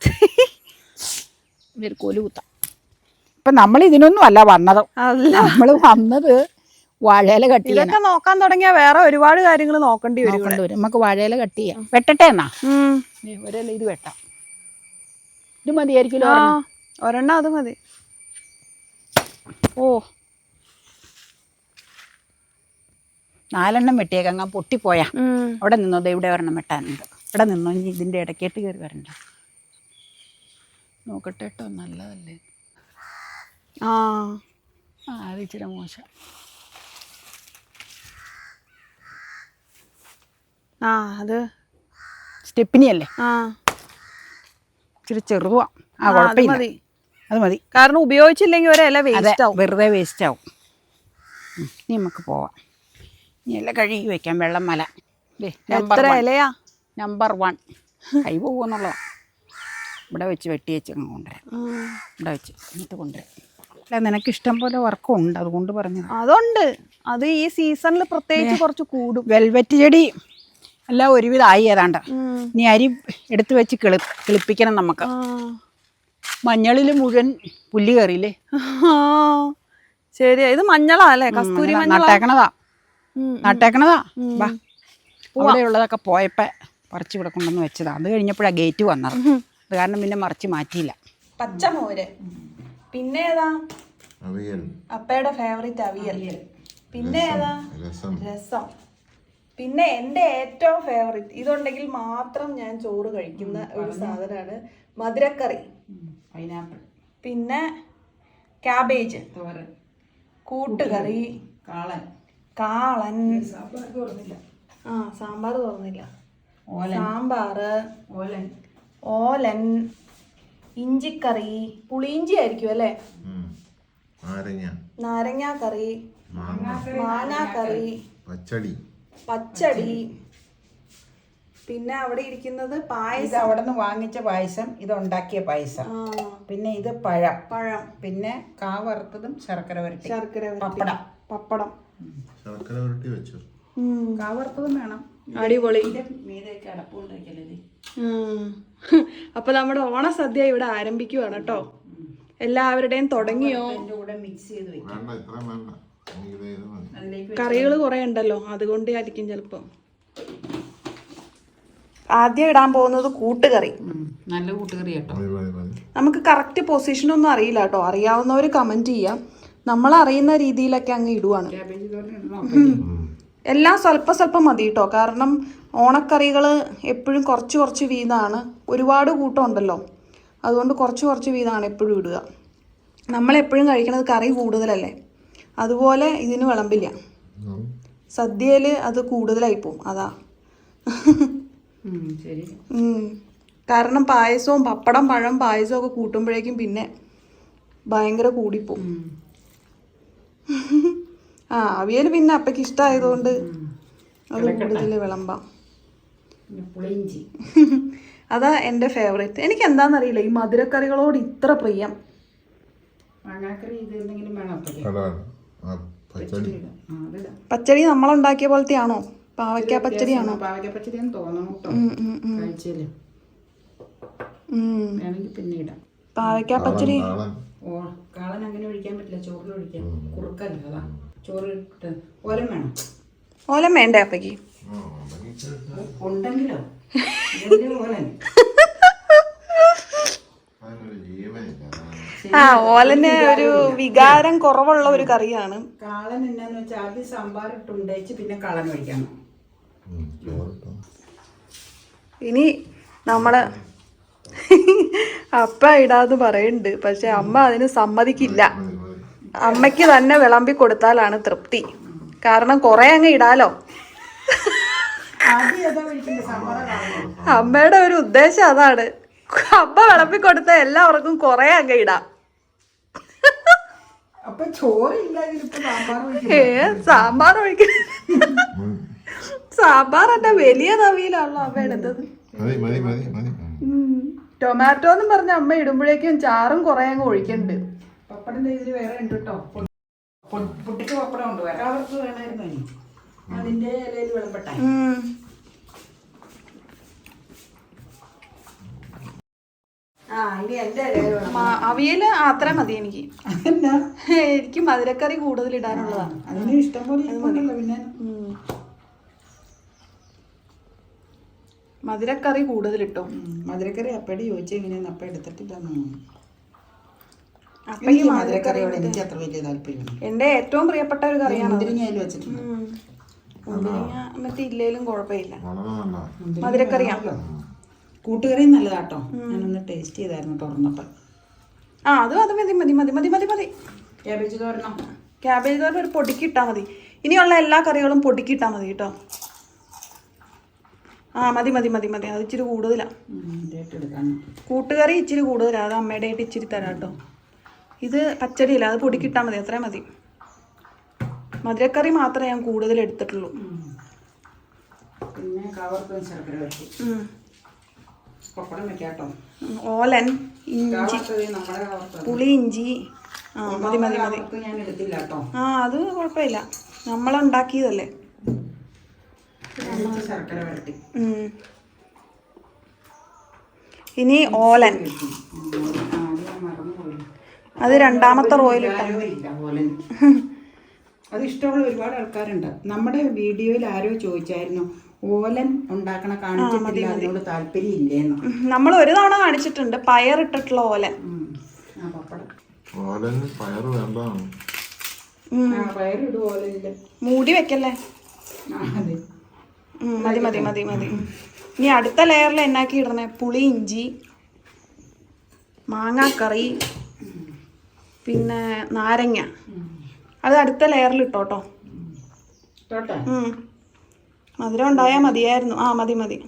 കൊലു കുത്താം. ഇപ്പൊ നമ്മൾ ഇതിനൊന്നും അല്ല വന്നത്. നമ്മള് വന്നത് വാഴയില കട്ട് ചെയ്യാൻ. നോക്കാൻ തുടങ്ങിയാ വേറെ ഒരുപാട് കാര്യങ്ങൾ നോക്കേണ്ടി വരും. നമുക്ക് വാഴയില കട്ട് ചെയ്യാം. വെട്ടട്ടെ എന്നാ ഒരല്ല ഇത് വെട്ടാം. ഇത് മതിയായിരിക്കുമല്ലോ. ഒരെണ്ണം അത് മതി. ഓ 4 എണ്ണം വെട്ടിയേക്കാം. അങ്ങ് പൊട്ടിപ്പോയാ അവിടെ നിന്നോ. ഇവിടെ ഒരെണ്ണം വെട്ടാനുണ്ട്. ഇവിടെ നിന്നോ. ഇനി ഇതിന്റെ ഇടയ്ക്കേട്ട് കയറി വരണ്ട. നോക്കട്ടെ കേട്ടോ, നല്ലതല്ലേ. അത് ഇച്ചിരി മോശം. അത് സ്റ്റെപ്പിനിയല്ലേ, ഇച്ചിരി ചെറുതാ. കുഴപ്പമില്ല, അത് മതി. കാരണം ഉപയോഗിച്ചില്ലെങ്കിൽ ഒരല വേസ്റ്റ് ആവും, വെറുതെ വേസ്റ്റ് ആവും. ഇനി നമുക്ക് പോവാം. ഇനി എല്ലാം കഴുകി വെക്കാം. വെള്ളം മല നമ്പർ 1 കൈ പോകുമെന്നുള്ളതാ. ഇവിടെ വെച്ച് വെട്ടി വെച്ച് കൊണ്ടുവരാം. ഇവിടെ വെച്ച് എന്നിട്ട് കൊണ്ടുവരാം. അല്ല നിനക്ക് ഇഷ്ടം പോലെ വർക്കും ഉണ്ട്, അതുകൊണ്ട് പറഞ്ഞു. അതുണ്ട്, അത് ഈ സീസണിൽ പ്രത്യേകിച്ച് കുറച്ച് കൂടും. വെൽവെറ്റ് ചെടി എല്ലാം ഒരുവിധമായി ഏതാണ്ട്. ഇനി അരി എടുത്ത് വെച്ച് കിളിപ്പിക്കണം നമുക്ക്. മഞ്ഞളിൽ മുഴുവൻ പുല്ല് കയറിയില്ലേ. ശരിയാ, ഇത് മഞ്ഞളാ അല്ലേ? കസ്തൂരി നട്ടേക്കണതാ. അവിടെ ഉള്ളതൊക്കെ പോയപ്പോ പറിച്ച് ഇവിടെ കൊണ്ടുവന്ന് വെച്ചതാ. അത് കഴിഞ്ഞപ്പോഴാ ഗേറ്റ് വന്നത്. അത് കാരണം പിന്നെ മറിച്ച് മാറ്റിയില്ല. പച്ചമോര്, പിന്നെ ഏതാ അപ്പയുടെ ഫേവറേറ്റ് അവിയൽ, പിന്നെ ഏതാ രസം, പിന്നെ എൻ്റെ ഏറ്റവും ഫേവറേറ്റ് ഇതുണ്ടെങ്കിൽ മാത്രം ഞാൻ ചോറ് കഴിക്കുന്ന ഒരു സാധനമാണ് മധുരക്കറി, പൈനാപ്പിൾ, പിന്നെ ക്യാബേജ് കൂട്ടുകറി, കാളൻ സാമ്പാർ തുറന്നില്ല, സാമ്പാർ, ഓലൻ, ഇഞ്ചിക്കറി, പുളിയിഞ്ചി ആയിരിക്കും അല്ലേ, നാരങ്ങ കറി, മാങ്ങാക്കറി, പച്ചടി, പിന്നെ അവിടെ ഇരിക്കുന്നത് പായസം. അവിടെ നിന്ന് വാങ്ങിച്ച പായസം, ഇത് ഉണ്ടാക്കിയ പായസം, പിന്നെ ഇത് പഴം, പിന്നെ കാ വറുത്തതും ശർക്കര വരട്ടി, പപ്പടം ശർക്കര വരട്ടി വെച്ചു. കാ വറുത്തതും വേണം. അടിപൊളി. മീതൊക്കെ അടപ്പുണ്ടാക്കിയല്ലേ. അപ്പൊ നമ്മുടെ ഓണസദ്യ ഇവിടെ ആരംഭിക്കുവാണ് കേട്ടോ. എല്ലാവരുടെയും തുടങ്ങിയോ? മിക്സ് ചെയ്ത് വെക്കാം. കറികൾ കുറെ ഉണ്ടല്ലോ, അതുകൊണ്ട് ആയിരിക്കും ചിലപ്പോ. ആദ്യം ഇടാൻ പോകുന്നത് കൂട്ടുകറി. നല്ല കൂട്ടുകറി കേട്ടോ. നമുക്ക് കറക്റ്റ് പൊസിഷൻ ഒന്നും അറിയില്ല കേട്ടോ, അറിയാവുന്നവർ കമന്റ് ചെയ്യാം. നമ്മൾ അറിയുന്ന രീതിയിലൊക്കെ അങ്ങ് ഇടുവാണ്. എല്ലാം സ്വല്പം മതി കേട്ടോ, കാരണം ഓണക്കറികൾ എപ്പോഴും കുറച്ച് വീതമാണ്. ഒരുപാട് കൂട്ടം ഉണ്ടല്ലോ, അതുകൊണ്ട് കുറച്ച് വീതമാണ് എപ്പോഴും ഇടുക. നമ്മളെപ്പോഴും കഴിക്കണത് കറി കൂടുതലല്ലേ, അതുപോലെ ഇതിന് വിളമ്പില്ല. സദ്യയിൽ അത് കൂടുതലായിപ്പോവും, അതാ. കാരണം പായസവും പപ്പടം, പഴം, പായസവും ഒക്കെ കൂട്ടുമ്പോഴേക്കും പിന്നെ ഭയങ്കര കൂടിപ്പോവും. അവിയൽ പിന്നെ അപ്പയ്ക്ക് ഇഷ്ടമായതുകൊണ്ട് അത് കൂടുതൽ വിളമ്പാം. അതാ എൻ്റെ ഫേവറേറ്റ്. എനിക്ക് എന്താണെന്നറിയില്ല ഈ മധുരക്കറികളോട് ഇത്ര പ്രിയം. പച്ചടി നമ്മളുണ്ടാക്കിയ പോലത്തെ ആണോ? പാവയ്ക്ക പച്ചടിയാണോ? പാവയ്ക്ക പച്ചടി കാളൻ അങ്ങനെ ഒഴിക്കാൻ പറ്റില്ല, ചോറിൽ ഒഴിക്കാം. കുറുക്കല്ല, ചോറ് ഇട്ട്. ഓലം വേണം. ഓലം വേണ്ടേ അപ്പയ്ക്ക്? ഉണ്ടെങ്കിലോ ഓലൻ ആ ഓലന് ഒരു വികാരം കുറവുള്ള ഒരു കറിയാണ്. കാളൻ എന്നാന്ന് വെച്ചാൽ ആദ്യം സാമ്പാർ ഇട്ടുണ്ടേച്ച് പിന്നെ കാളൻ ഒഴിക്കണം. ഇനി നമ്മള് അപ്പ ഇടാന്ന് പറയുന്നുണ്ട്, പക്ഷെ അമ്മ അതിന് സമ്മതിക്കില്ല. അമ്മയ്ക്ക് തന്നെ വിളമ്പി കൊടുത്താലാണ് തൃപ്തി. കാരണം കൊറേ അങ്ങ് ഇടാലോ. അമ്മയുടെ ഒരു ഉദ്ദേശം അതാണ്. അമ്മ വിളമ്പി കൊടുത്ത എല്ലാവർക്കും കൊറേ അങ്ങ് ഇടാം. സാമ്പാർ ഒഴിക്കണം. സാമ്പാർ എന്റെ വലിയ തവിയിലാണല്ലോ അമ്മ എടുത്തത്. ടൊമാറ്റോ എന്നും പറഞ്ഞ അമ്മ ഇടുമ്പോഴേക്കും ചാറും കൊറേ അങ്ങ് ഒഴിക്കണ്ട്. പപ്പടം ഇതിൽ വേറെ ഉണ്ട് കേട്ടോ. പൊട്ടിക്ക് പപ്പടം ഉണ്ട്, വേറെ അവർക്ക് വേണമായിരുന്നു. ഇനി അതിന്റെ ഇലയിൽ വിളമ്പട്ടെ. അവിയല് അത്ര മതി എനിക്ക്. എനിക്ക് മധുരക്കറി കൂടുതൽ ഇടാനുള്ളതാണ്. അതിന് ഇഷ്ടം പോലെ പിന്നെ മധുരക്കറി കൂടുതൽ ഇട്ടോ. മധുരക്കറി അപ്പടി ചോദിച്ചാൽ എങ്ങനെയാന്ന് അപ്പ എടുത്തിട്ടില്ല. മധുരക്കറിയോട് എനിക്ക് അത്ര വലിയ താല്പര്യം. എന്റെ ഏറ്റവും പ്രിയപ്പെട്ട ഒരു കറിയാണ്. മുന്തിരിങ്ങയിൽ വെച്ചിട്ടുണ്ട്. മുന്തിരിങ്ങ മറ്റേ ഇല്ലേലും കുഴപ്പമില്ല. മധുരക്കറിയാണല്ലോ. കൂട്ടുകറിയും നല്ലതാട്ടോ. ഞാനൊന്ന് ടേസ്റ്റ് ചെയ്തായിരുന്നു തുറന്നപ്പോൾ. അത് മതി മതി മതി മതി മതി മതി. ക്യാബേജ് തോരണം. ക്യാബേജ് തോരൻ ഒരു പൊടിക്കിട്ടാൽ മതി. ഇനിയുള്ള എല്ലാ കറികളും പൊടിക്കിട്ടാൽ മതി കേട്ടോ. മതി മതി മതി മതി. അത് ഇച്ചിരി കൂടുതലാണ്. കൂട്ടുകറി ഇച്ചിരി കൂടുതലാണ്. അത് അമ്മയുടെ ആയിട്ട് ഇച്ചിരി തരാം കേട്ടോ. ഇത് പച്ചടിയില്ല, അത് പൊടിക്കിട്ടാൽ മതി. അത്രയും മതി. മധുരക്കറി മാത്രമേ ഞാൻ കൂടുതൽ എടുത്തിട്ടുള്ളൂ. പിന്നെ ശർക്കര വെച്ചു. പപ്പടം വെക്കാട്ടോ. ഓലൻ, ഇഞ്ചി, പുളി, ഇഞ്ചി. മതി മതി മതി. ഞാൻ എടുത്തില്ല കേട്ടോ. അത് കുഴപ്പമില്ല, നമ്മളുണ്ടാക്കിയതല്ലേ. ശർക്കര വരട്ടി. ഇനി ഓലൻ, അത് രണ്ടാമത്തെ റോയിൽ അത് ഇഷ്ടമുള്ള ഒരുപാട് ആൾക്കാരുണ്ട്. നമ്മുടെ വീഡിയോയിൽ ആരോ ചോദിച്ചായിരുന്നു ഓലൻ ഉണ്ടാക്കണ കാണിച്ചിട്ടില്ല, അതിനോട് താല്പര്യം ഇല്ലേന്ന്. നമ്മൾ ഒരു തവണ കാണിച്ചിട്ടുണ്ട് പയറിട്ടിട്ടുള്ള ഓലൻ. പയറിടും ഓലനില്. മൂടി വെക്കല്ലേ. മതി മതി മതി മതി. ഇനി അടുത്ത ലെയറിൽ എന്നാക്കി ഇടണേ? പുളി, ഇഞ്ചി, മാങ്ങാക്കറി, പിന്നെ നാരങ്ങ. അത് അടുത്ത ലെയറിൽ ഇട്ടോട്ടോ. മധുരം ഉണ്ടായാൽ മതിയായിരുന്നു. മതി മതി.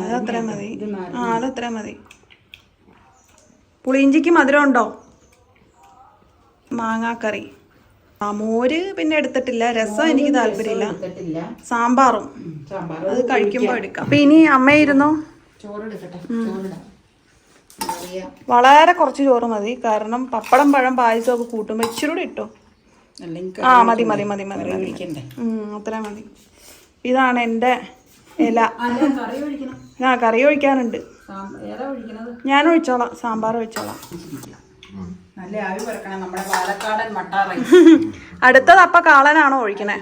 അതത്ര മതി. അതത്ര മതി. പുളിയിഞ്ചിക്ക് മധുരം ഉണ്ടോ? മാങ്ങാക്കറി, മോര് പിന്നെ എടുത്തിട്ടില്ല. രസം എനിക്ക് താല്പര്യമില്ല. സാമ്പാറും അത് കഴിക്കുമ്പോൾ എടുക്കാം. അപ്പൊ ഇനി അമ്മയിരുന്നോ? വളരെ കുറച്ച് ചോറ് മതി. കാരണം പപ്പടം, പഴം, പായസമൊക്കെ കൂട്ടുമ്പോൾ ഇച്ചിരി കൂടെ ഇട്ടോ. മതി മതി മതി മതി മതി. അത്ര മതി. ഇതാണ് എൻ്റെ ഇല. കറി ഒഴിക്കാനുണ്ട്. ഞാൻ ഒഴിച്ചോളാം. സാമ്പാർ ഒഴിച്ചോളാം. നല്ല ആവി പറക്കണം. നമ്മുടെ പാലക്കാടൻ മട്ടാറ. അടുത്തത് അപ്പ കാളനാണോ ഒഴിക്കണേ?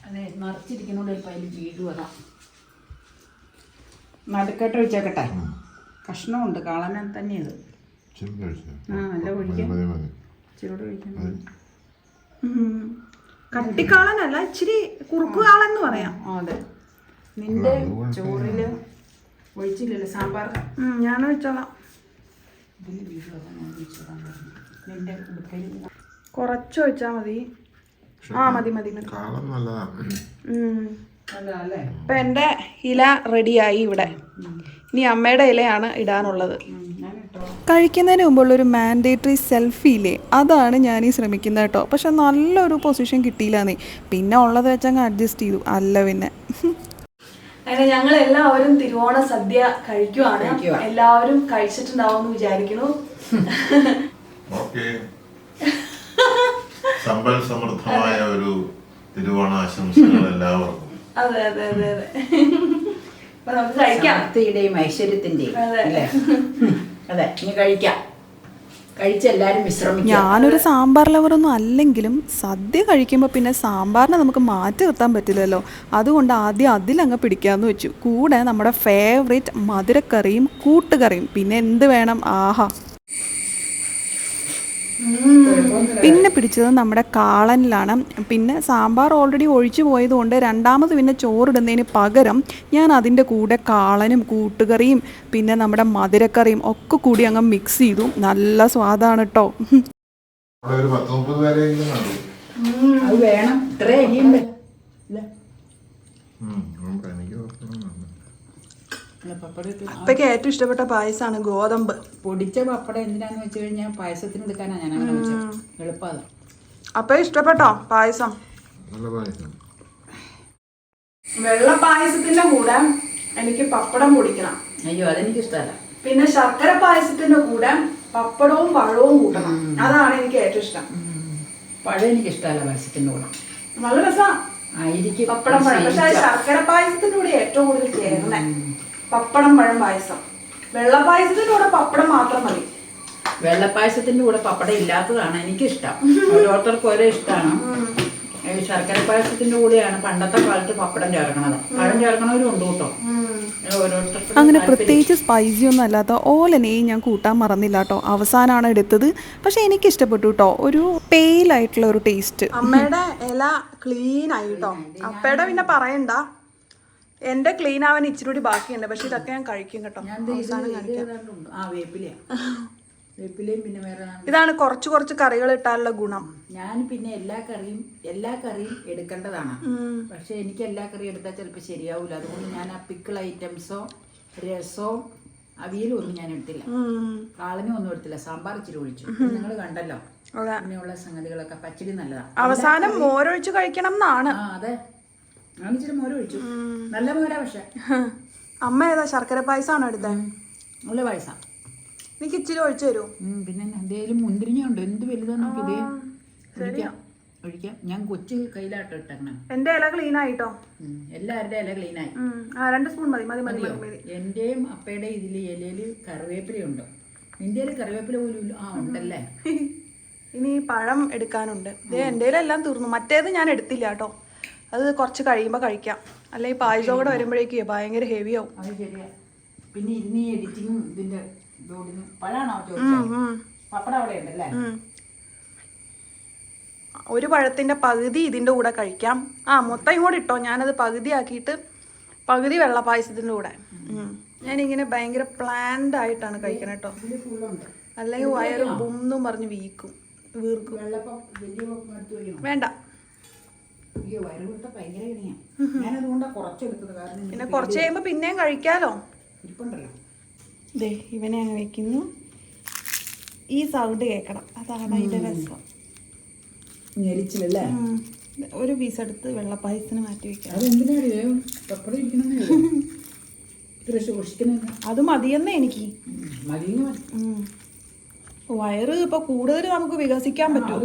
അതെ, നിറച്ചിരിക്കുന്നോണ്ട് വീടുവതാ. നടുക്കട്ട് ഒഴിച്ചേക്കട്ടെ. കഷ്ണമുണ്ട്. കാളന തന്നെയത്. നല്ല ഒഴിക്കാൻ. ഇച്ചിരി ഒഴിക്കണം. കട്ടിക്കാളനല്ല, ഇച്ചിരി കുറുക്കു കാളൻ എന്ന് പറയാം. അതെ. നിന്റെ ചോറില് ഒഴിച്ചില്ലല്ലോ സാമ്പാർ. ഞാൻ ഒഴിച്ചോളാം. കുറച്ച് ഒഴിച്ചാ മതി. മതി മതി മതി. ഇപ്പൊ എന്റെ ഇല റെഡിയായി ഇവിടെ. ഇനി അമ്മയുടെ ഇലയാണ് ഇടാനുള്ളത്. കഴിക്കുന്നതിന് മുമ്പുള്ളൊരു മാൻഡേറ്ററി സെൽഫിയില്ലേ, അതാണ് ഞാൻ ഈ ശ്രമിക്കുന്നത് കേട്ടോ. പക്ഷെ നല്ലൊരു പൊസിഷൻ കിട്ടിയില്ലാന്നേ. പിന്നെ ഉള്ളത് വെച്ചങ്ങ് അഡ്ജസ്റ്റ് ചെയ്തു. അല്ല പിന്നെ അങ്ങനെ ഞങ്ങൾ എല്ലാവരും തിരുവോണ സദ്യ കഴിക്കുവാണ്. എല്ലാവരും കഴിച്ചിട്ടുണ്ടാവും എന്ന് വിചാരിക്കുന്നു. സമ്പൽ സമൃദ്ധമായ ഒരു തിരുവോണ ആശംസകൾ എല്ലാവർക്കും. അതെ അതെ അതെ അതെ. അപ്പൊ നമുക്ക് കഴിക്കാം. ഐശ്വര്യത്തിന്റെയും. അതെ, ഇനി കഴിക്കാം. കഴിച്ചെല്ലാരും വിശ്രമിക്കുക. ഞാനൊരു സാമ്പാർ ലവറൊന്നും അല്ലെങ്കിലും സദ്യ കഴിക്കുമ്പോൾ പിന്നെ സാമ്പാറിനെ നമുക്ക് മാറ്റി നിർത്താൻ പറ്റില്ലല്ലോ. അതുകൊണ്ട് ആദ്യം അതിലങ്ങ് പിടിക്കാമെന്ന് വെച്ചു. കൂടെ നമ്മുടെ ഫേവറേറ്റ് മധുരക്കറിയും കൂട്ടുകറിയും. പിന്നെ എന്ത് വേണം, ആഹാ. പിന്നെ പിടിച്ചത് നമ്മുടെ കാളനിലാണ്. പിന്നെ സാമ്പാർ ഓൾറെഡി ഒഴിച്ചു പോയതുകൊണ്ട് രണ്ടാമത് പിന്നെ ചോറിടുന്നതിന് പകരം ഞാൻ അതിൻ്റെ കൂടെ കാളനും കൂട്ടുകറിയും പിന്നെ നമ്മുടെ മധുരക്കറിയും ഒക്കെ കൂടി അങ്ങ് മിക്സ് ചെയ്തു. നല്ല സ്വാദാണ് കേട്ടോ. അവിടെ ഒരു 10-30 പേരെങ്കിലും കണ്ടു. അത് വേണം, ഇത്ര അരിയുണ്ട്. അപ്പൊക്ക് ഏറ്റവും ഇഷ്ടപ്പെട്ട പായസമാണ് ഗോതമ്പ് പൊടിച്ച പപ്പടം. എന്തിനാന്ന് വെച്ച് കഴിഞ്ഞാൽ പായസത്തിന് എടുക്കാനാണ് ഞാൻ അങ്ങനെ വെച്ചത്. എളുപ്പമാണ്. അപ്പൊ ഇഷ്ടപ്പെട്ടോ പായസം? വെള്ള പായസത്തിന്റെ കൂടെ എനിക്ക് പപ്പടം പൊടിക്കണം. അയ്യോ, അതെനിക്ക് ഇഷ്ടമല്ല. പിന്നെ ശർക്കര പായസത്തിന്റെ കൂടെ പപ്പടവും പഴവും കൂട്ടണം. അതാണ് എനിക്ക് ഏറ്റവും ഇഷ്ടം. പഴം എനിക്ക് ഇഷ്ടമല്ല പായസത്തിന്റെ കൂടെ. നല്ല രസമാണ് ആയിരിക്കും പപ്പടം പഴം. പക്ഷെ ശർക്കര പായസത്തിന്റെ കൂടെ ഏറ്റവും കൂടുതൽ ചേർന്നേ പപ്പടം പഴം പായസം. വെള്ള പായസത്തിന്റെ കൂടെ പപ്പടം മാത്രം മതി. വെള്ളപ്പായസത്തിന്റെ കൂടെ പപ്പടം ഇല്ലാത്തതാണ് എനിക്കിഷ്ടം. ഓരോരുത്തർക്കും ഓരോ ഇഷ്ടമാണ്. ശർക്കര പായസത്തിന്റെ കൂടെയാണ് പണ്ടത്തെ കാലത്ത് പപ്പടം ചേർക്കണത്. പഴം ചേർക്കണവരും ഉണ്ട് കേട്ടോ. ഓരോരുത്തർക്കും അങ്ങനെ പ്രത്യേകിച്ച് സ്പൈസി ഒന്നും അല്ലാത്ത ഓലനെയും ഞാൻ കൂട്ടാൻ മറന്നില്ല കേട്ടോ. അവസാനമാണ് എടുത്തത്. പക്ഷെ എനിക്ക് ഇഷ്ടപ്പെട്ടു കേട്ടോ. ഒരു പെയിലായിട്ടുള്ള ഒരു ടേസ്റ്റ്. അമ്മയുടെ ഇല ക്ലീൻ ആയി കേട്ടോ. അപ്പയുടെ പിന്നെ പറയണ്ട, എന്റെ ക്ലീൻ ആവാൻ ഇച്ചിരി കൂടി ബാക്കിയുണ്ട്. പക്ഷെ ഇതൊക്കെ ഞാൻ കഴിക്കും കേട്ടോ. വേപ്പിലയും പിന്നെ വേറെ ഇതാണ് കുറച്ച് കുറച്ച് കറികൾ ഇട്ടാലുള്ള ഗുണം. ഞാൻ പിന്നെ എല്ലാ കറിയും എടുക്കേണ്ടതാണ്. പക്ഷെ എനിക്ക് എല്ലാ കറിയും എടുത്താൽ ചിലപ്പോൾ ശരിയാവൂല. അതുകൊണ്ട് ഞാൻ ആ പിക്കിൾ ഐറ്റംസോ രസോ അവിയലും ഒന്നും ഞാൻ എടുത്തില്ല. കാളനും ഒന്നും എടുത്തില്ല. സാമ്പാർ ഇച്ചിരി ഒഴിച്ചു. നിങ്ങൾ കണ്ടല്ലോ. പിന്നെയുള്ള സംഗതികളൊക്കെ. പച്ചടി നല്ലതാണ്. അവസാനം മോരൊഴിച്ച് കഴിക്കണം എന്നാണ്. അതെ, ഞാൻ ഇച്ചിരി മോര് ഒഴിച്ചു. നല്ല മോരാ. പക്ഷെ അമ്മ ഏതാ ശർക്കര പായസമാണോ എടുത്തത്? നല്ല പായസം. എനിക്ക് ഇച്ചിരി ഒഴിച്ചു തരുമോ? പിന്നെ എന്തേലും മുന്തിരിഞ്ഞുണ്ട്. എന്ത് വലുതാണ് നമുക്ക് ഇതേ ഒഴിക്കാം. ഞാൻ കൊച്ചു കയ്യിലാട്ടോ ഇട്ടേക്കണം. എന്റെ ഇല ക്ലീൻ ആയിട്ടോ. എല്ലാവരുടെ ഇല ക്ലീൻ ആയി. 2 സ്പൂൺ മതി. എന്റെയും അപ്പയുടെ ഇതില് ഇലയില് കറിവേപ്പിലയുണ്ട്. നിന്റെ കറിവേപ്പില പോലും ഇല്ല. ഉണ്ടല്ലേ. ഇനി പഴം എടുക്കാനുണ്ട്. എന്റെ എല്ലാം തീർന്നു. മറ്റേത് ഞാൻ എടുത്തില്ല കേട്ടോ. അത് കുറച്ച് കഴിയുമ്പോൾ കഴിക്കാം. അല്ലെങ്കിൽ പായസം കൂടെ വരുമ്പോഴേക്ക് ഭയങ്കര ഹെവി ആവും. അത് ശരിയാ. പിന്നെ ഇരുന്ന് എഡിറ്റിങ്ങും ഇതിന്റെ പഴാണോ ചോദിച്ചത്? പപ്പടം അവിടെ ഉണ്ടല്ലേ. ഒരു പഴത്തിന്റെ പകുതി ഇതിന്റെ കൂടെ കഴിക്കാം. മൊത്തം കൂടെ ഇട്ടോ. ഞാനത് പകുതി ആക്കിയിട്ട് പകുതി വെള്ള പായസത്തിന്റെ കൂടെ. ഞാനിങ്ങനെ ഭയങ്കര പ്ലാൻഡ് ആയിട്ടാണ് കഴിക്കണേ കേട്ടോ. അല്ലെങ്കിൽ വയറ് ബുംന്നും പറഞ്ഞ് വീർക്കും. വേണ്ട. പിന്നെ കുറച്ച് കഴിയുമ്പോ പിന്നെയും കഴിക്കാലോ. ഇവനെ അങ്ങ് വെക്കുന്നു. ഈ സൗണ്ട് കേക്കണം. അതാണ് അതിന്റെ രസം. ഒരു പീസ് എടുത്ത് വെള്ളപ്പായസത്തിന് മാറ്റി വെക്കാം. അത് മതിയെന്നേ എനിക്ക്. വയറ് ഇപ്പൊ കൂടുതൽ നമുക്ക് വികസിക്കാൻ പറ്റും.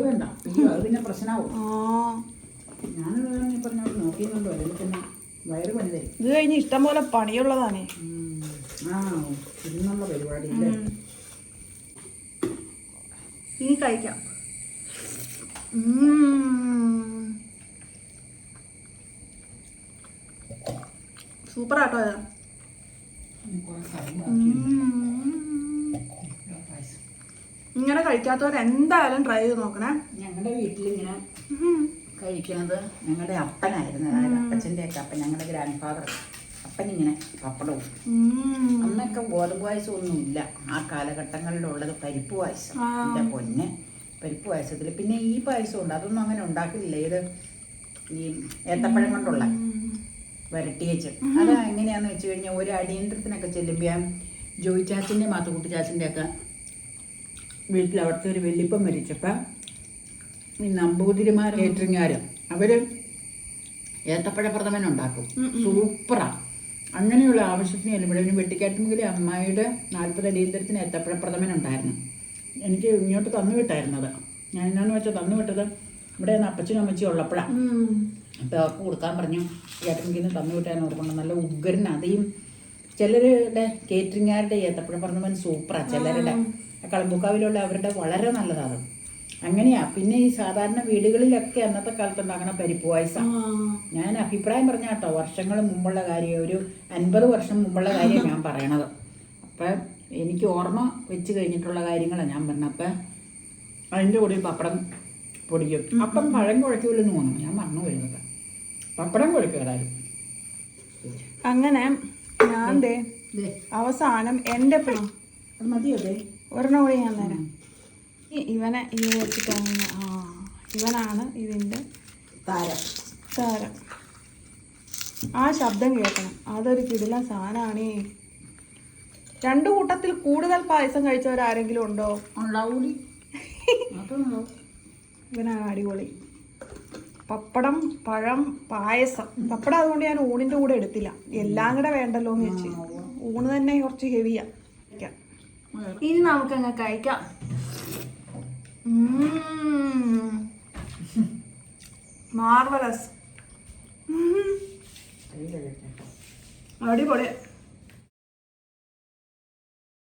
ഇത് കഴിഞ്ഞ് ഇഷ്ടം പോലെ പണിയുള്ളതാണേ. ഇനി കഴിക്കാം. സൂപ്പർ ആട്ടോ. അതാ ഇങ്ങനെ കഴിക്കാത്തവർ എന്തായാലും ട്രൈ ചെയ്ത് നോക്കണേ. ഞങ്ങളുടെ വീട്ടിലിങ്ങനെ കഴിക്കുന്നത് ഞങ്ങളുടെ അപ്പനായിരുന്നു. അതായത് അപ്പച്ചൻ്റെ ഒക്കെ അപ്പൻ, ഞങ്ങളുടെ ഗ്രാൻഡ് ഫാദർ. അപ്പനിങ്ങനെ പപ്പടവും. അന്നൊക്കെ ഗോതമ്പ് പായസം ഒന്നുമില്ല. ആ കാലഘട്ടങ്ങളിലുള്ളത് പരിപ്പ് പായസം. എൻ്റെ പൊന്നെ, പരിപ്പ് പായസത്തിൽ പിന്നെ ഈ പായസം ഉണ്ട്. അതൊന്നും അങ്ങനെ ഉണ്ടാക്കില്ല. ഇത് ഈ ഏത്തപ്പഴം കൊണ്ടുള്ള വരട്ടിയേച്ച്. അത് എങ്ങനെയാന്ന് വെച്ച് കഴിഞ്ഞാൽ ഒരു അടിയന്തരത്തിനൊക്കെ ചെല്ലുമ്പോൾ ജോയി ചാച്ചൻ്റെ മാത്തുക്കുട്ടി ചാച്ചൻ്റെ ഒക്കെ വീട്ടിൽ അവിടുത്തെ ഒരു വെല്ലിപ്പം മരിച്ചപ്പം ഈ നമ്പൂതിരിമാർ കേറ്ററിങ്ങാരും അവര് ഏത്തപ്പഴ പ്രഥമൻ ഉണ്ടാക്കും. സൂപ്പറാണ്. അങ്ങനെയുള്ള ആവശ്യത്തിന് ചെല്ലുമ്പോഴേ വെട്ടിക്കാട്ടുമുകിലെ അമ്മായിയുടെ 40 അടിയന്തരത്തിന് ഏത്തപ്പഴ പ്രഥമൻ ഉണ്ടായിരുന്നു. എനിക്ക് ഇങ്ങോട്ട് തന്നു വിട്ടായിരുന്നത്. ഞാൻ എന്നാന്ന് വെച്ചാൽ തന്നു വിട്ടത് ഇവിടെ അപ്പച്ചനും അമ്മച്ചും ഉള്ളപ്പോഴാണ്. അപ്പോൾ അവർക്ക് കൊടുക്കാൻ പറഞ്ഞു. ഏട്ടൻകിന്ന് തന്നു വിട്ടായിരുന്നു. ഓർക്കണം നല്ല ഉഗ്രൻ. അതെയും ചിലരുടെ കേറ്ററിങ്ങാരുടെ ഏത്തപ്പഴ പ്രഥമൻ സൂപ്പറാണ്. ചിലരുടെ കളമ്പുക്കാവിലുള്ള അവരുടെ വളരെ നല്ലതാണ്. അങ്ങനെയാ. പിന്നെ ഈ സാധാരണ വീടുകളിലൊക്കെ അന്നത്തെ കാലത്തുണ്ടാക്കണ പരിപ്പ് പായസം ഞാൻ അഭിപ്രായം പറഞ്ഞ കേട്ടോ, വർഷങ്ങൾ മുമ്പുള്ള കാര്യം, ഒരു 50 വർഷം മുമ്പുള്ള കാര്യം ഞാൻ പറയണത്. അപ്പം എനിക്ക് ഓർമ്മ വെച്ച് കഴിഞ്ഞിട്ടുള്ള കാര്യങ്ങളാണ് ഞാൻ പറഞ്ഞത്. അപ്പം അതിൻ്റെ കൂടെ പപ്പടം പൊടിക്കും. അപ്പം പഴം കുഴയ്ക്കുമല്ലെന്ന് തോന്നുന്നു, ഞാൻ മറന്നു വരുന്നത്. പപ്പടം കുഴയ്ക്കും ഏതായാലും. അങ്ങനെ ഞാൻ അവസാനം എൻ്റെ അത് മതിയോ? ഒരെണ്ണം കൂടി ഞാൻ തരാം. ഇവനെ ഇങ്ങനെ വെച്ചിട്ടാണ്. ഇവനാണ് ഇതിൻ്റെ താരം. ആ ശബ്ദം കേൾക്കണം, അതൊരു കിടില സാധനമാണ്. 2 കൂട്ടത്തിൽ കൂടുതൽ പായസം കഴിച്ചവരാരെങ്കിലും ഉണ്ടോ? ഉണ്ടാവൂടി. ഇവനാണ് അടിപൊളി. പപ്പടം, പഴം, പായസം. പപ്പടം അതുകൊണ്ട് ഞാൻ ഊണിൻ്റെ കൂടെ എടുത്തില്ല, എല്ലാം കൂടെ വേണ്ടല്ലോ എന്ന് വെച്ച്. ഊണ് തന്നെ കുറച്ച് ഹെവിയാ. ഇനി നമുക്കങ്ങ് കഴിക്കാം. മാർവലസ്, അടിപൊളി.